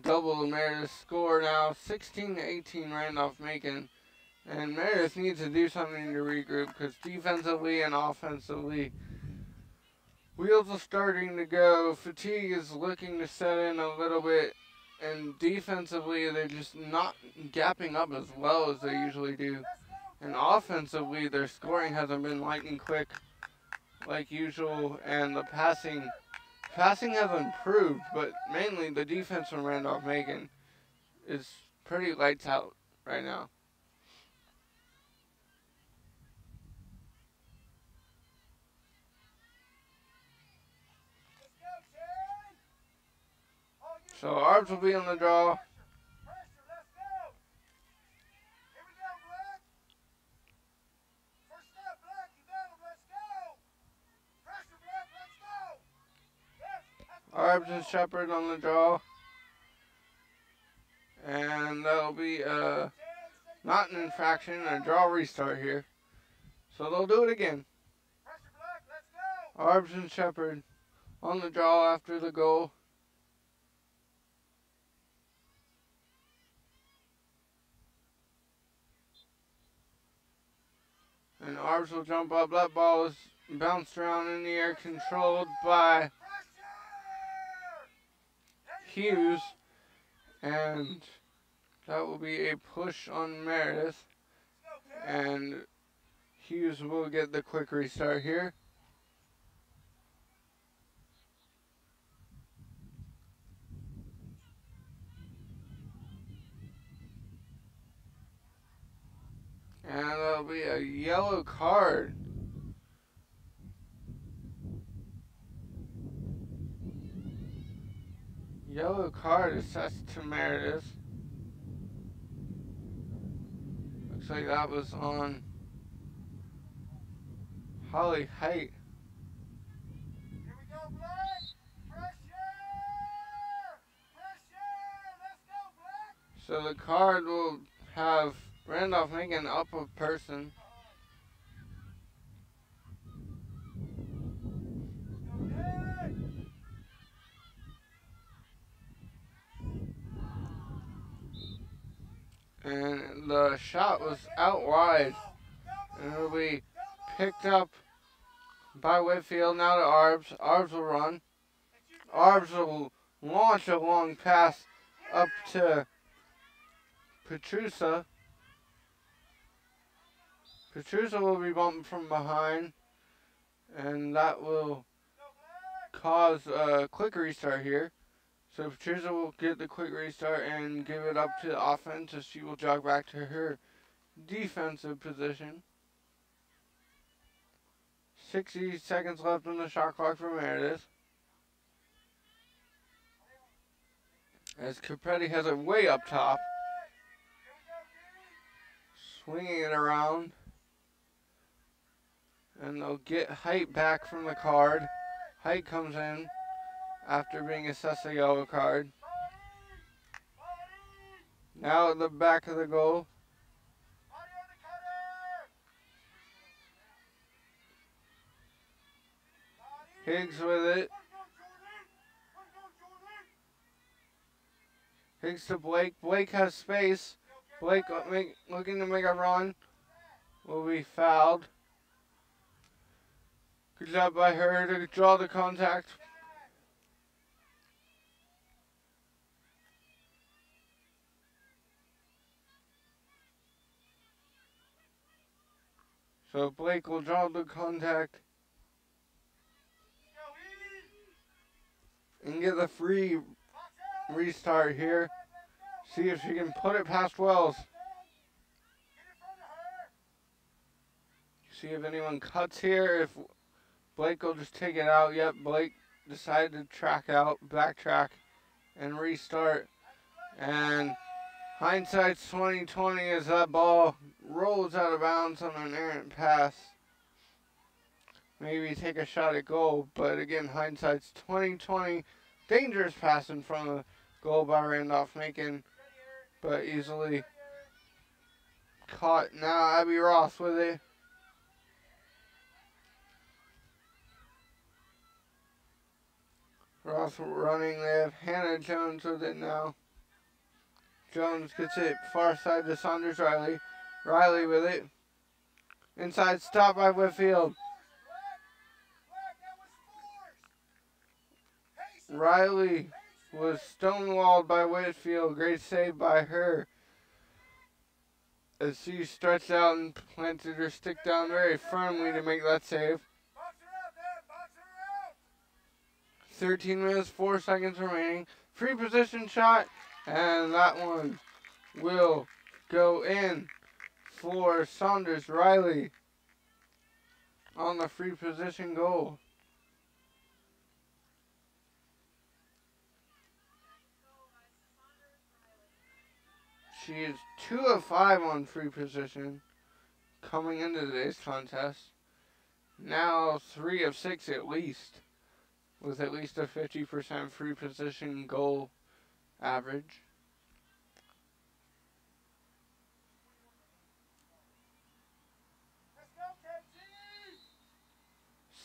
Double the Meredith score now, 16-18 Randolph-Macon. And Meredith needs to do something to regroup, because defensively and offensively, wheels are starting to go. Fatigue is looking to set in a little bit. And defensively, they're just not gapping up as well as they usually do. And offensively, their scoring hasn't been lightning quick like usual. And the passing has improved, but mainly the defense from Randolph-Macon is pretty lights out right now. So Arbs will be on the draw. Arbs and Shepard on the draw. And that'll be not an infraction, a draw restart here. So they'll do it again. Arbs and Shepard on the draw after the goal. And Arbs will jump up. That ball is bounced around in the air, controlled by Hughes. And that will be a push on Meredith. And Hughes will get the quick restart here. And that'll be a yellow card. Yellow card assessed to Meredith. Looks like that was on Holly Height. Here we go, Black. Pressure! Pressure! Let's go, Black. So the card will have Randolph-Macon up a person. And the shot was out wide. And it'll be picked up by Whitfield. Now to Arbs. Arbs will run. Arbs will launch a long pass up to Petrusa. Petrusa will be bumped from behind. And that will cause a quick restart here. So Petrusa will get the quick restart and give it up to the offense as she will jog back to her defensive position. 60 seconds left on the shot clock for Meredith. As Capretti has it way up top. Swinging it around. And they'll get Height back from the card. Height comes in after being assessed a yellow card. Now at the back of the goal. Higgs with it. Higgs to Blake. Blake has space. Blake looking to make a run. Will be fouled. Good job by her to draw the contact. So Blake will draw the contact and get the free restart here. See if she can put it past Wells. See if anyone cuts here. If Blake will just take it out. Yep, Blake decided to backtrack, and restart. And hindsight's 20/20 as that ball rolls out of bounds on an errant pass. Maybe take a shot at goal, but again, hindsight's 20/20. Dangerous pass in front of the goal by Randolph-Macon, but easily caught. Now Abby Ross with it. Ross running. They have Hannah Jones with it now. Jones gets it far side to Saunders Riley. Riley with it. Inside, stop by Whitfield. Riley was stonewalled by Whitfield. Great save by her. As she stretched out and planted her stick down very firmly to make that save. 13 minutes, 4 seconds remaining. Free position shot, and that one will go in for Saunders Riley on the free position goal. She is 2 of 5 on free position coming into today's contest. Now 3 of 6 at least, with at least a 50% free position goal average.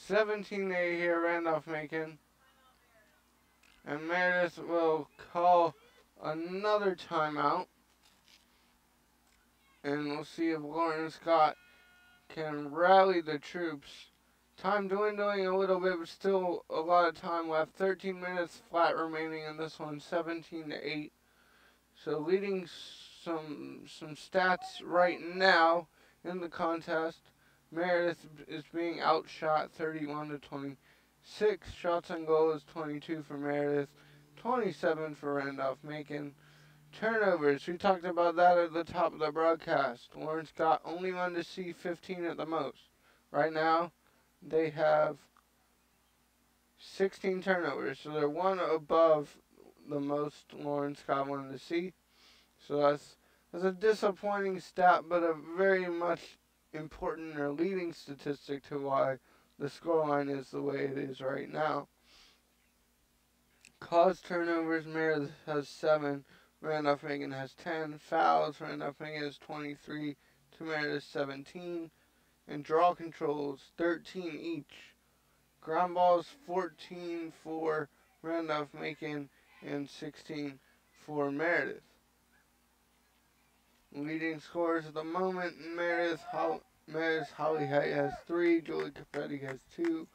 17-8 here, Randolph-Macon. And Meredith will call another timeout. And we'll see if Lauren Scott can rally the troops. Time dwindling a little bit, but still a lot of time left. 13 minutes flat remaining in this one, 17-8. So leading some stats right now in the contest. Meredith is being outshot 31-26. Shots on goal is 22 for Meredith, 27 for Randolph-Macon. Turnovers, we talked about that at the top of the broadcast. Lawrence got only one to see 15 at the most. Right now, they have 16 turnovers, so they're one above the most Lawrence got one to see. So that's a disappointing stat, but a very much important or leading statistic to why the scoreline is the way it is right now. Caused turnovers, Meredith has 7. Randolph-Macon has 10. Fouls, Randolph-Macon has 23 to Meredith 17. And draw controls, 13 each. Ground balls, 14 for Randolph-Macon and 16 for Meredith. Leading scorers at the moment, Meredith Holly Height has 3. Julie Capetti has 2.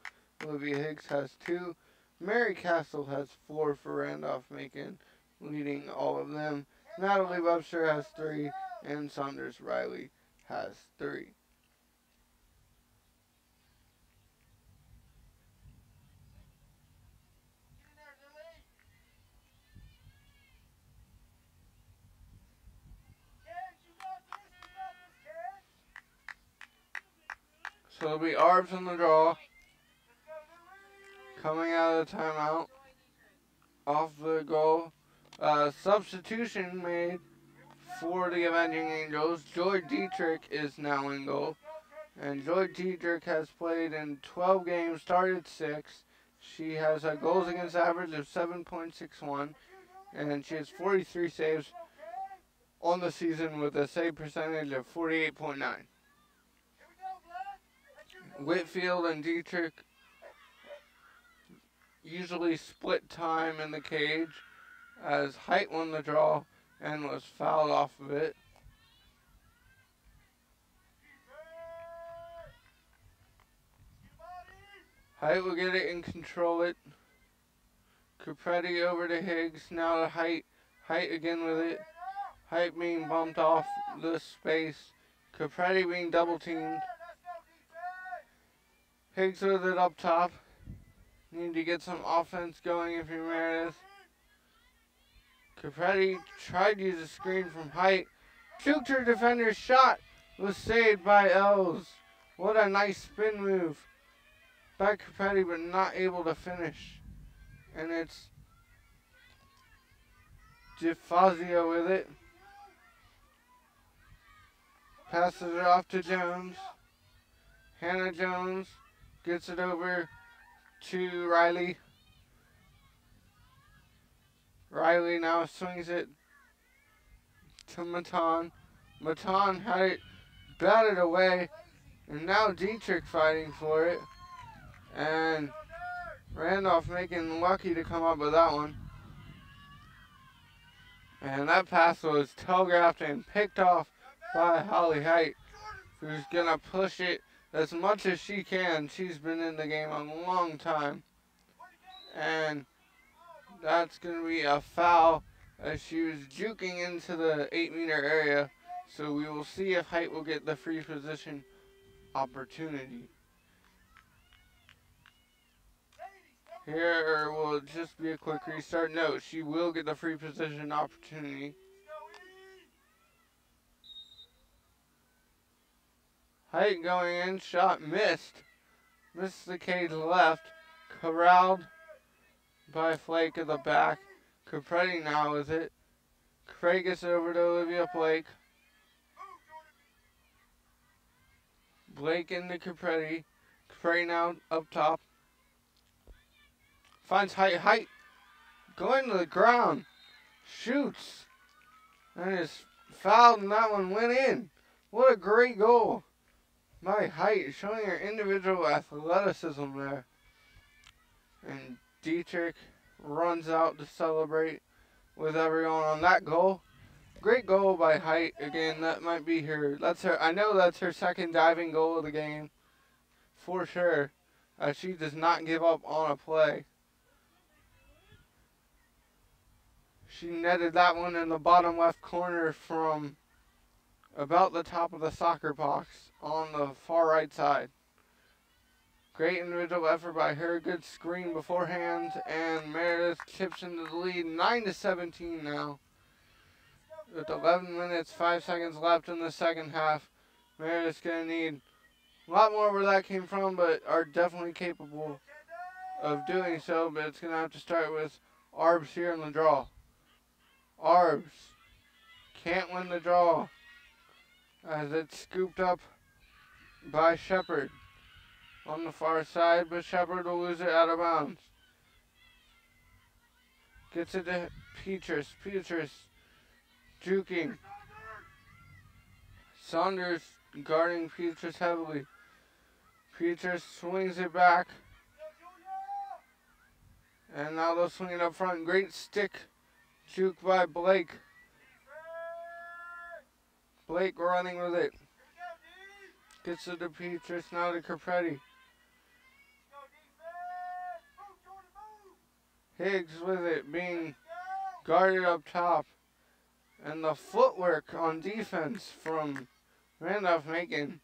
Olivia Higgs has 2. Mary Castle has 4 for Randolph-Macon, leading all of them. Natalie Webster has 3, and Saunders Riley has 3. So it'll be Arbs on the draw. Coming out of the timeout. Off the goal. Substitution made for the Avenging Angels. Joy Dietrich is now in goal. And Joy Dietrich has played in 12 games, started 6. She has a goals against average of 7.61. And she has 43 saves on the season with a save percentage of 48.9. Whitfield and Dietrich usually split time in the cage, as Height won the draw and was fouled off of it. Height will get it and control it. Capretti over to Higgs, now to Height. Height again with it. Height being bumped off the space. Capretti being double teamed. Higgs with it up top. Need to get some offense going if you're Meredith. Capretti tried to use a screen from Height. Juked her defender's shot. Was saved by Els. What a nice spin move by Capretti, but not able to finish. And it's DeFazio with it. Passes it off to Jones. Hannah Jones gets it over to Riley. Riley now swings it to Matan. Matan had it batted away, and now Dietrich fighting for it. And Randolph-Macon lucky to come up with that one. And that pass was telegraphed and picked off by Holly Height, who's going to push it as much as she can. She's been in the game a long time. And that's going to be a foul as she was juking into the 8-meter area. So we will see if Height will get the free position opportunity. Here will just be a quick restart. No, she will get the free position opportunity. Height going in, shot missed. Missed the cage left. Corralled by Flake at the back. Capretti now with it. Craig gets it over to Olivia Blake. Blake into Capretti. Capretti now up top. Finds Height. Height going to the ground. Shoots. And is fouled, and that one went in. What a great goal by Height, showing her individual athleticism there. And Dietrich runs out to celebrate with everyone on that goal. Great goal by Height again. That might be her. I know that's her second diving goal of the game, for sure. She does not give up on a play. She netted that one in the bottom left corner from about the top of the soccer box on the far right side. Great individual effort by her. Good screen beforehand, and Meredith chips into the lead. 9-17 now. With 11 minutes, 5 seconds left in the second half. Meredith's going to need a lot more where that came from, but are definitely capable of doing so. But it's going to have to start with Arbs here in the draw. Arbs can't win the draw as it's scooped up by Shepard on the far side, but Shepard will lose it out of bounds. Gets it to Petrus. Petrus juking. Saunders guarding Petrus heavily. Petrus swings it back. And now they'll swing it up front. Great stick juke by Blake. Blake running with it. Gets it to Petrus, now to Capretti. Higgs with it, being guarded up top. And the footwork on defense from Randolph-Macon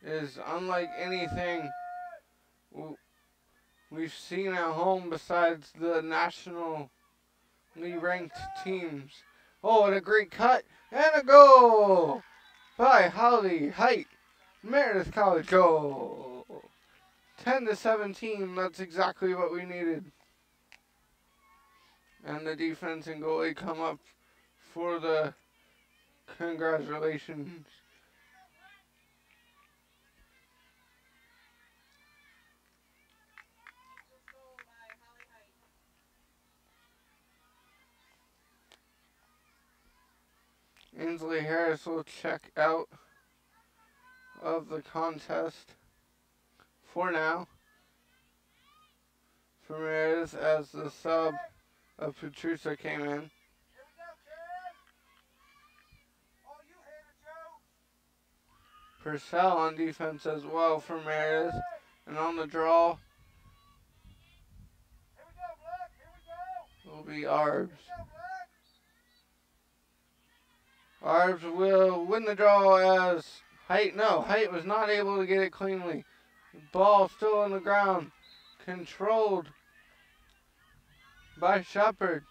is unlike anything we've seen at home besides the nationally ranked teams. Oh, and a great cut and a goal by Holly Height. Meredith College goal. 10-17, that's exactly what we needed. And the defense and goalie come up for the congratulations. Ainsley Harris will check out of the contest for now for Meredith as the sub of Petrusa came in. Purcell on defense as well for Meredith, and on the draw will be Arbs. Arbs will win the draw as Height was not able to get it cleanly. Ball still on the ground, controlled by Shepard.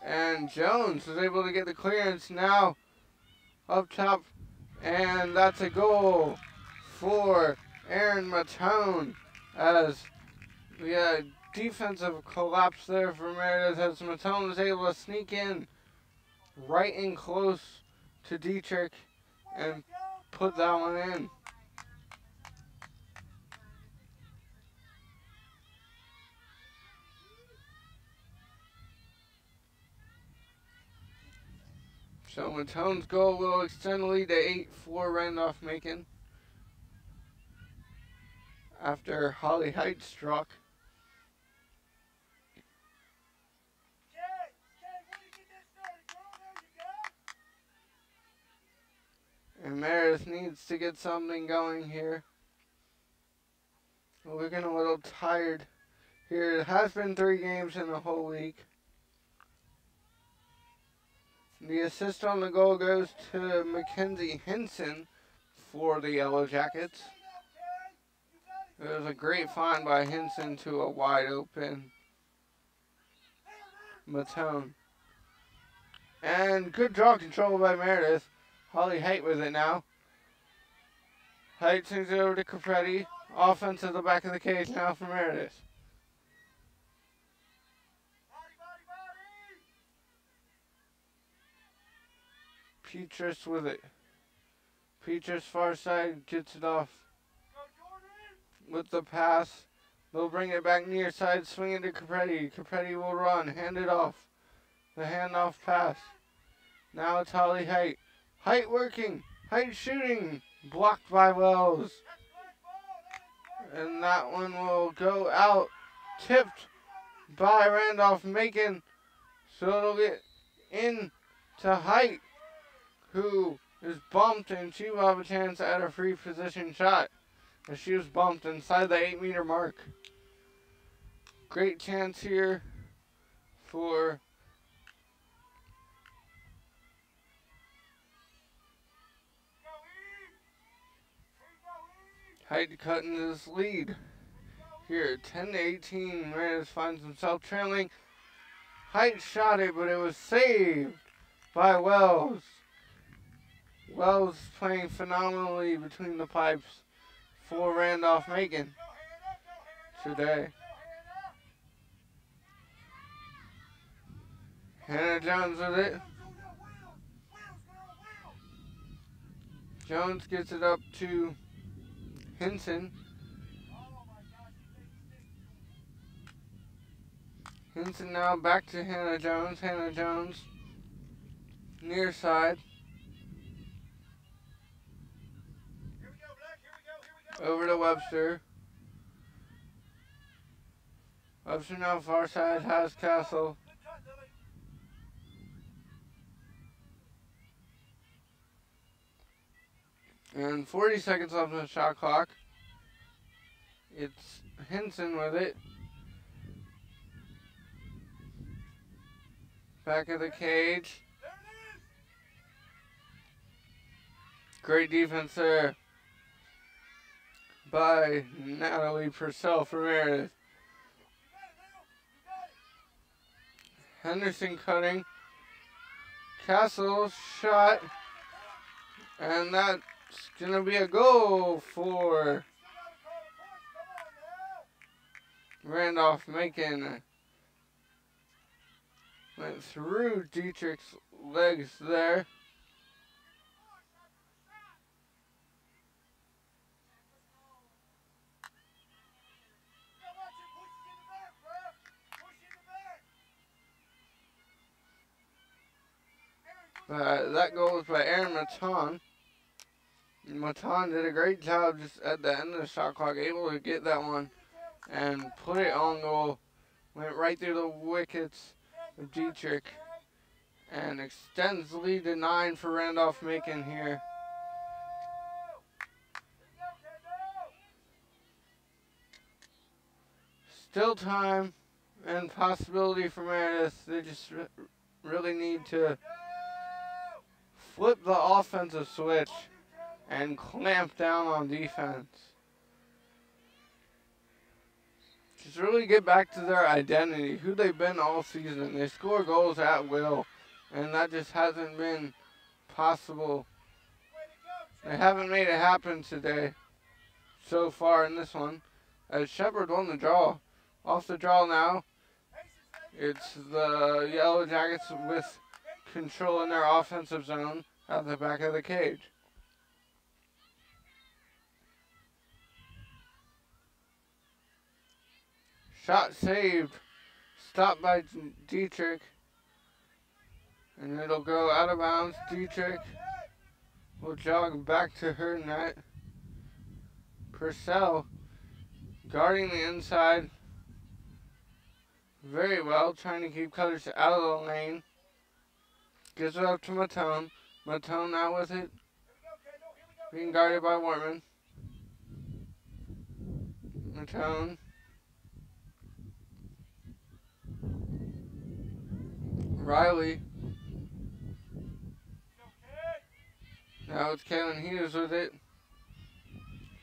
And Jones was able to get the clearance now up top, and that's a goal for Aaron Matone as we had a defensive collapse there for Meredith as Matone was able to sneak in right in close to Dietrich and put that one in. So Matone's goal will extend the lead to 8 for Randolph-Macon after Holly Height struck. And Meredith needs to get something going here. We're looking a little tired here. It has been 3 games in the whole week. The assist on the goal goes to Mackenzie Henson for the Yellow Jackets. It was a great find by Henson to a wide open Matone. And good draw control by Meredith. Holly Height with it now. Height swings it over to Capretti. Offense to the back of the cage now for Meredith. Petrus with it. Petrus far side gets it off with the pass. They'll bring it back near side, swing it to Capretti. Capretti will run, hand it off. The handoff pass. Now it's Holly Height. Height working. Height shooting. Blocked by Wells. And that one will go out, tipped by Randolph-Macon. So it'll get in to Height, who is bumped, and she will have a chance at a free position shot, as she was bumped inside the 8-meter mark. Great chance here for Height cutting this lead. Here, 10-18, Meredith finds himself trailing. Height shot it, but it was saved by Wells. Wells playing phenomenally between the pipes for Randolph-Macon today. Hannah Jones with it. Jones gets it up to Hinson. Hinson now back to Hannah Jones. Hannah Jones near side. Over to Webster. Webster now far side has Castle. And 40 seconds left on the shot clock. It's Hinson with it. Back of the cage. Great defense there by Natalie Purcell for Meredith. Henderson cutting. Castle shot. And that's going to be a goal for Randolph-Macon. Went through Dietrich's legs there. That goal was by Aaron Maton. Maton did a great job just at the end of the shot clock, able to get that one and put it on goal. Went right through the wickets of Dietrich and extends the lead to 9 for Randolph-Macon here. Still time and possibility for Meredith. They just really need to flip the offensive switch and clamp down on defense. Just really get back to their identity, who they've been all season. They score goals at will, and that just hasn't been possible. They haven't made it happen today so far in this one, as Shepard won the draw. Off the draw now, it's the Yellow Jackets with control in their offensive zone at the back of the cage. Shot saved, stopped by Dietrich, and it'll go out of bounds. Dietrich will jog back to her net. Purcell guarding the inside very well, trying to keep Cutters out of the lane. Gives it up to Matone. Matone now with it, being guarded by Wortman. Matone. Riley. Now it's Kaylin Hughes with it.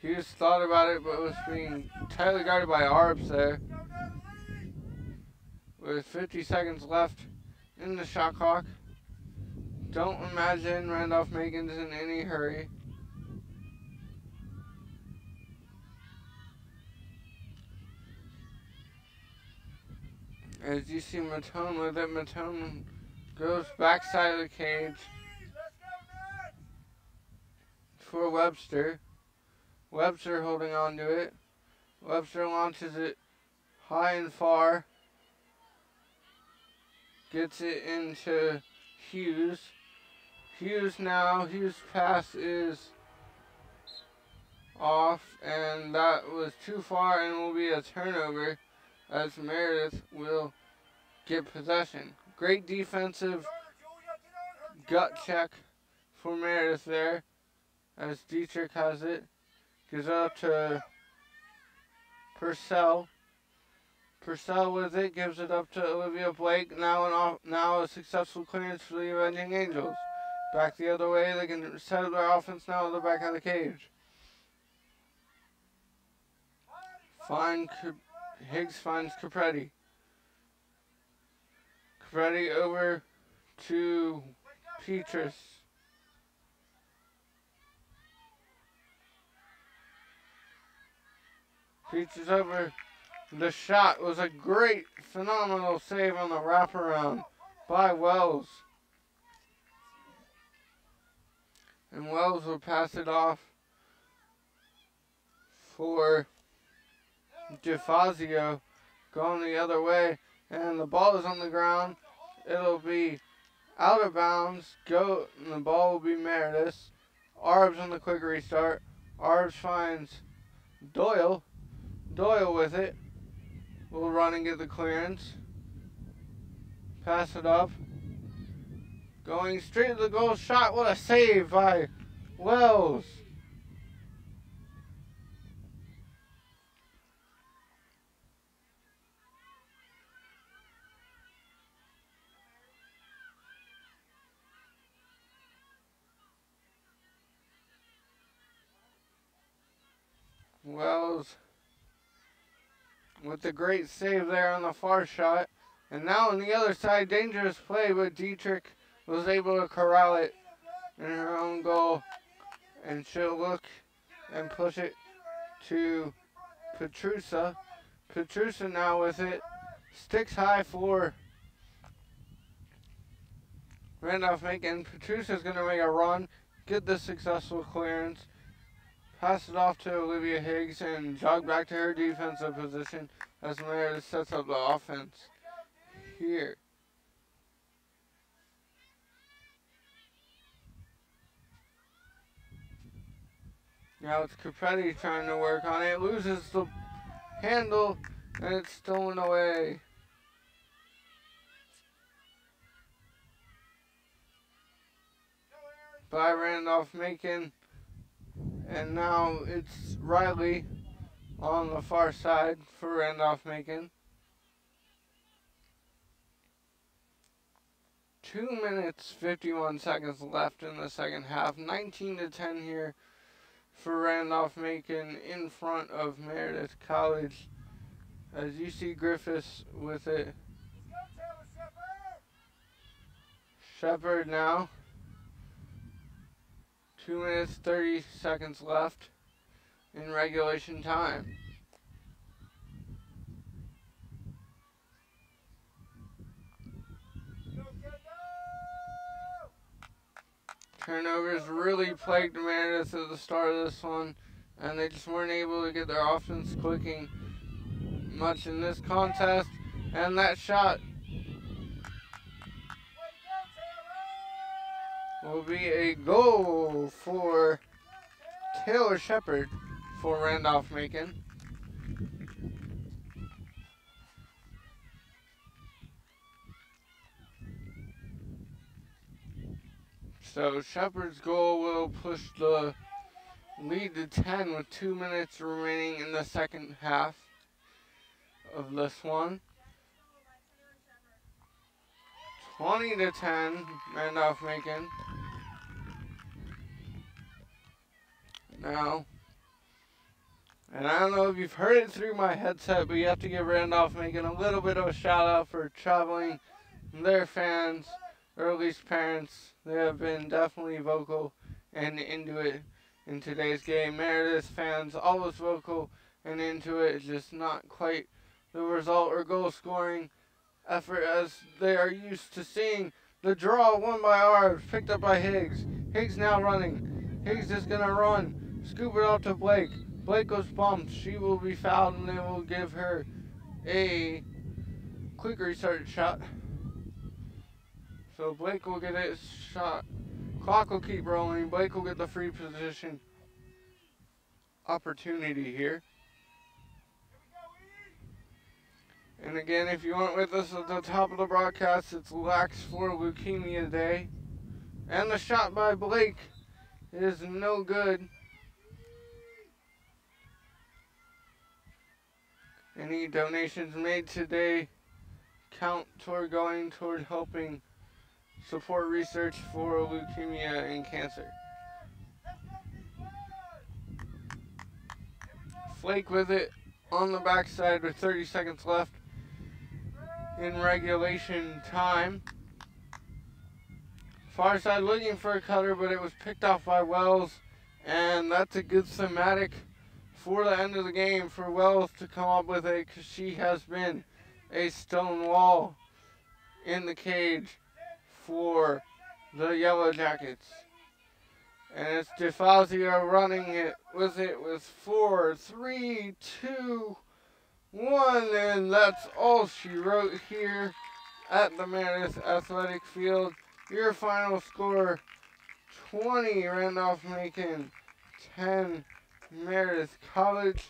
Hughes thought about it, but was being tightly guarded by Arbs there. With 50 seconds left in the shot clock. Don't imagine Randolph-Macon's in any hurry. As you see Matone with it, Matone goes backside of the cage for Webster. Webster holding on to it. Webster launches it high and far. Gets it into Hughes. Hughes now, Hughes' pass is off, and that was too far and will be a turnover as Meredith will get possession. Great defensive gut check for Meredith there as Dietrich has it. Gives it up to Purcell. Purcell with it, gives it up to Olivia Blake. Now a successful clearance for the Avenging Angels. Back the other way, they can set up their offense now at the back of the cage. Higgs finds Capretti. Capretti over to Petrus. Petrus over. The shot was a great, phenomenal save on the wraparound by Wells. And Wells will pass it off for DeFazio, going the other way, and the ball is on the ground. It'll be out of bounds. And the ball will be Meredith. Arbs on the quick restart. Arbs finds Doyle. Doyle with it. Will run and get the clearance. Pass it up. Going straight to the goal shot. What a save by Wells. Wells with the great save there on the far shot. And now on the other side, dangerous play, but Dietrich was able to corral it in her own goal. And she'll look and push it to Petrusa. Petrusa now with it. Sticks high for Randolph-Macon. Petrusa's going to make a run, get the successful clearance. Pass it off to Olivia Higgs and jog back to her defensive position as Meredith sets up the offense here. Now it's Capretti trying to work on it. Loses the handle and it's stolen away. By Randolph-Macon. And now it's Riley on the far side for Randolph-Macon. 2 minutes, 51 seconds left in the second half. 19-10 here for Randolph-Macon in front of Meredith College. As you see Griffiths with it. Shepard now. 2 minutes, 30 seconds left in regulation time. Turnovers really plagued Meredith at the start of this one, and they just weren't able to get their offense clicking much in this contest. And that shot will be a goal for Taylor Shepard for Randolph-Macon. So Shepard's goal will push the lead to 10 with 2 minutes remaining in the second half of this one. 20-10, Randolph-Macon. Now, and I don't know if you've heard it through my headset, but you have to give Randolph-Macon a little bit of a shout out for traveling their fans, or at least parents. They have been definitely vocal and into it in today's game. Meredith fans always vocal and into it, just not quite the result or goal scoring effort as they are used to seeing. The draw won by Arbs, picked up by Higgs. Higgs now running. Higgs is going to run. Scoop it off to Blake. Blake goes bumped. She will be fouled and they will give her a quick restart shot. So Blake will get his shot. Clock will keep rolling. Blake will get the free position. opportunity here. And again, if you weren't with us at the top of the broadcast, it's Lax for Leukemia Day. And the shot by Blake is no good. Any donations made today count toward going toward helping support research for leukemia and cancer. Flake with it on the backside with 30 seconds left in regulation time. Far side looking for a cutter, but it was picked off by Wells, and that's a good thematic for the end of the game for Wells to come up with it, because she has been a stone wall in the cage for the Yellow Jackets. And it's DeFazio running it with 4, 3, 2, 1, and that's all she wrote here at the Meredith Athletic Field. Your final score, 20 Randolph-Macon, 10 Meredith College.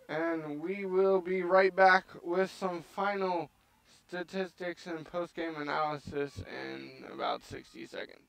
And we will be right back with some final statistics and post-game analysis in about 60 seconds.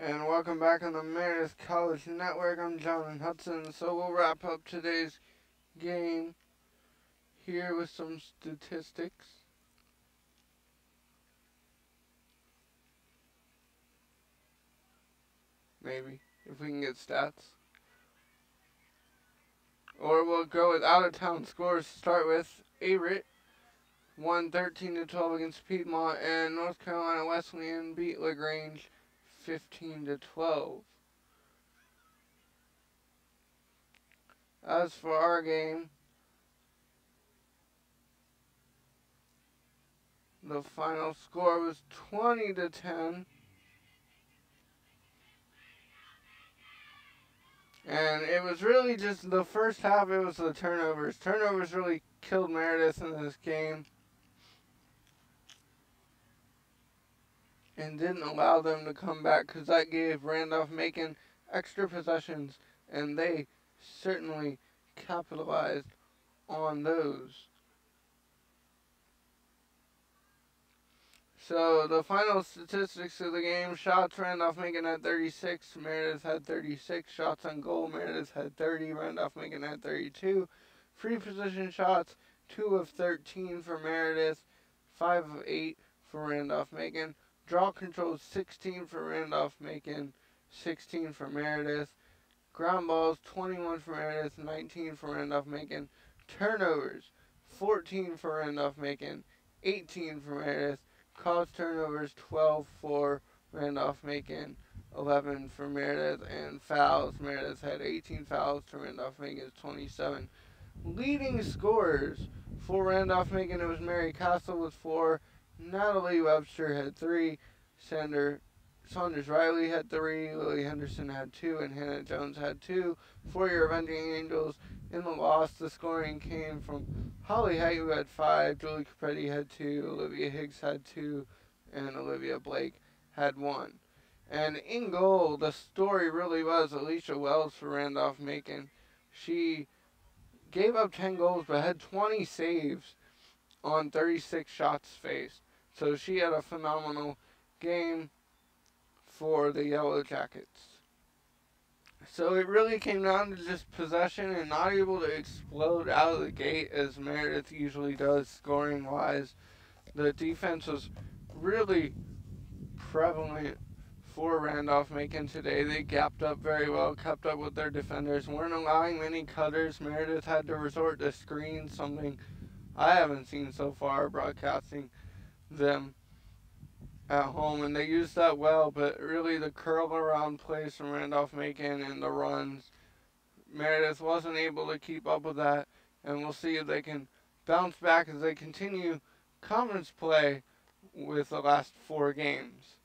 And welcome back on the Meredith College Network. I'm John Hudson. So we'll wrap up today's game here with some statistics. Maybe, if we can get stats. Or we'll go with out-of-town scores to start with. Averett won 13-12 against Piedmont, and North Carolina Wesleyan beat LaGrange 15-12. As for our game, the final score was 20-10. And it was really just the first half, it was the turnovers. Turnovers really killed Meredith in this game and didn't allow them to come back, because that gave Randolph-Macon extra possessions, and they certainly capitalized on those. So the final statistics of the game: shots, Randolph-Macon had 36, Meredith had 36. Shots on goal, Meredith had 30, Randolph-Macon had 32. Free position shots, 2 of 13 for Meredith, 5 of 8 for Randolph-Macon. Draw control, 16 for Randolph-Macon, 16 for Meredith. Ground balls, 21 for Meredith, 19 for Randolph-Macon. Turnovers, 14 for Randolph-Macon, 18 for Meredith. Caused turnovers, 12 for Randolph-Macon, 11 for Meredith. And fouls, Meredith had 18 fouls to Randolph-Macon's 27. Leading scorers for Randolph-Macon, it was Mary Castle with 4, Natalie Webster had 3, Saunders Riley had 3, Lily Henderson had 2, and Hannah Jones had 2. For your Avenging Angels, in the loss, the scoring came from Holly Hay, who had 5, Julie Capretti had 2, Olivia Higgs had 2, and Olivia Blake had 1. And in goal, the story really was Alicia Wells for Randolph-Macon. She gave up 10 goals but had 20 saves on 36 shots faced. So she had a phenomenal game for the Yellow Jackets. So it really came down to just possession and not able to explode out of the gate as Meredith usually does scoring-wise. The defense was really prevalent for Randolph-Macon today. They gapped up very well, kept up with their defenders, weren't allowing many cutters. Meredith had to resort to screens, something I haven't seen so far broadcasting them at home, and they used that well, but really the curl around plays from Randolph-Macon and the runs, Meredith wasn't able to keep up with that, and we'll see if they can bounce back as they continue conference play with the last 4 games.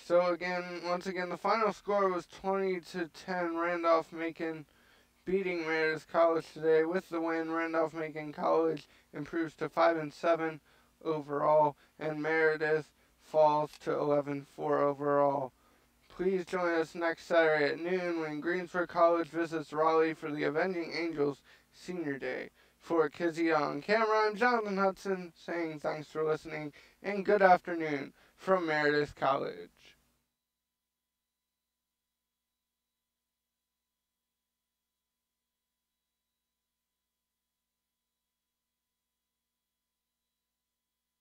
So again, once again, the final score was 20-10, Randolph-Macon beating Meredith College today. With the win, Randolph-Macon College improves to 5-7 overall, and Meredith falls to 11-4 overall. Please join us next Saturday at noon when Greensboro College visits Raleigh for the Avenging Angels Senior Day. For Kizzy on camera, I'm Jonathan Hudson saying thanks for listening and good afternoon from Meredith College.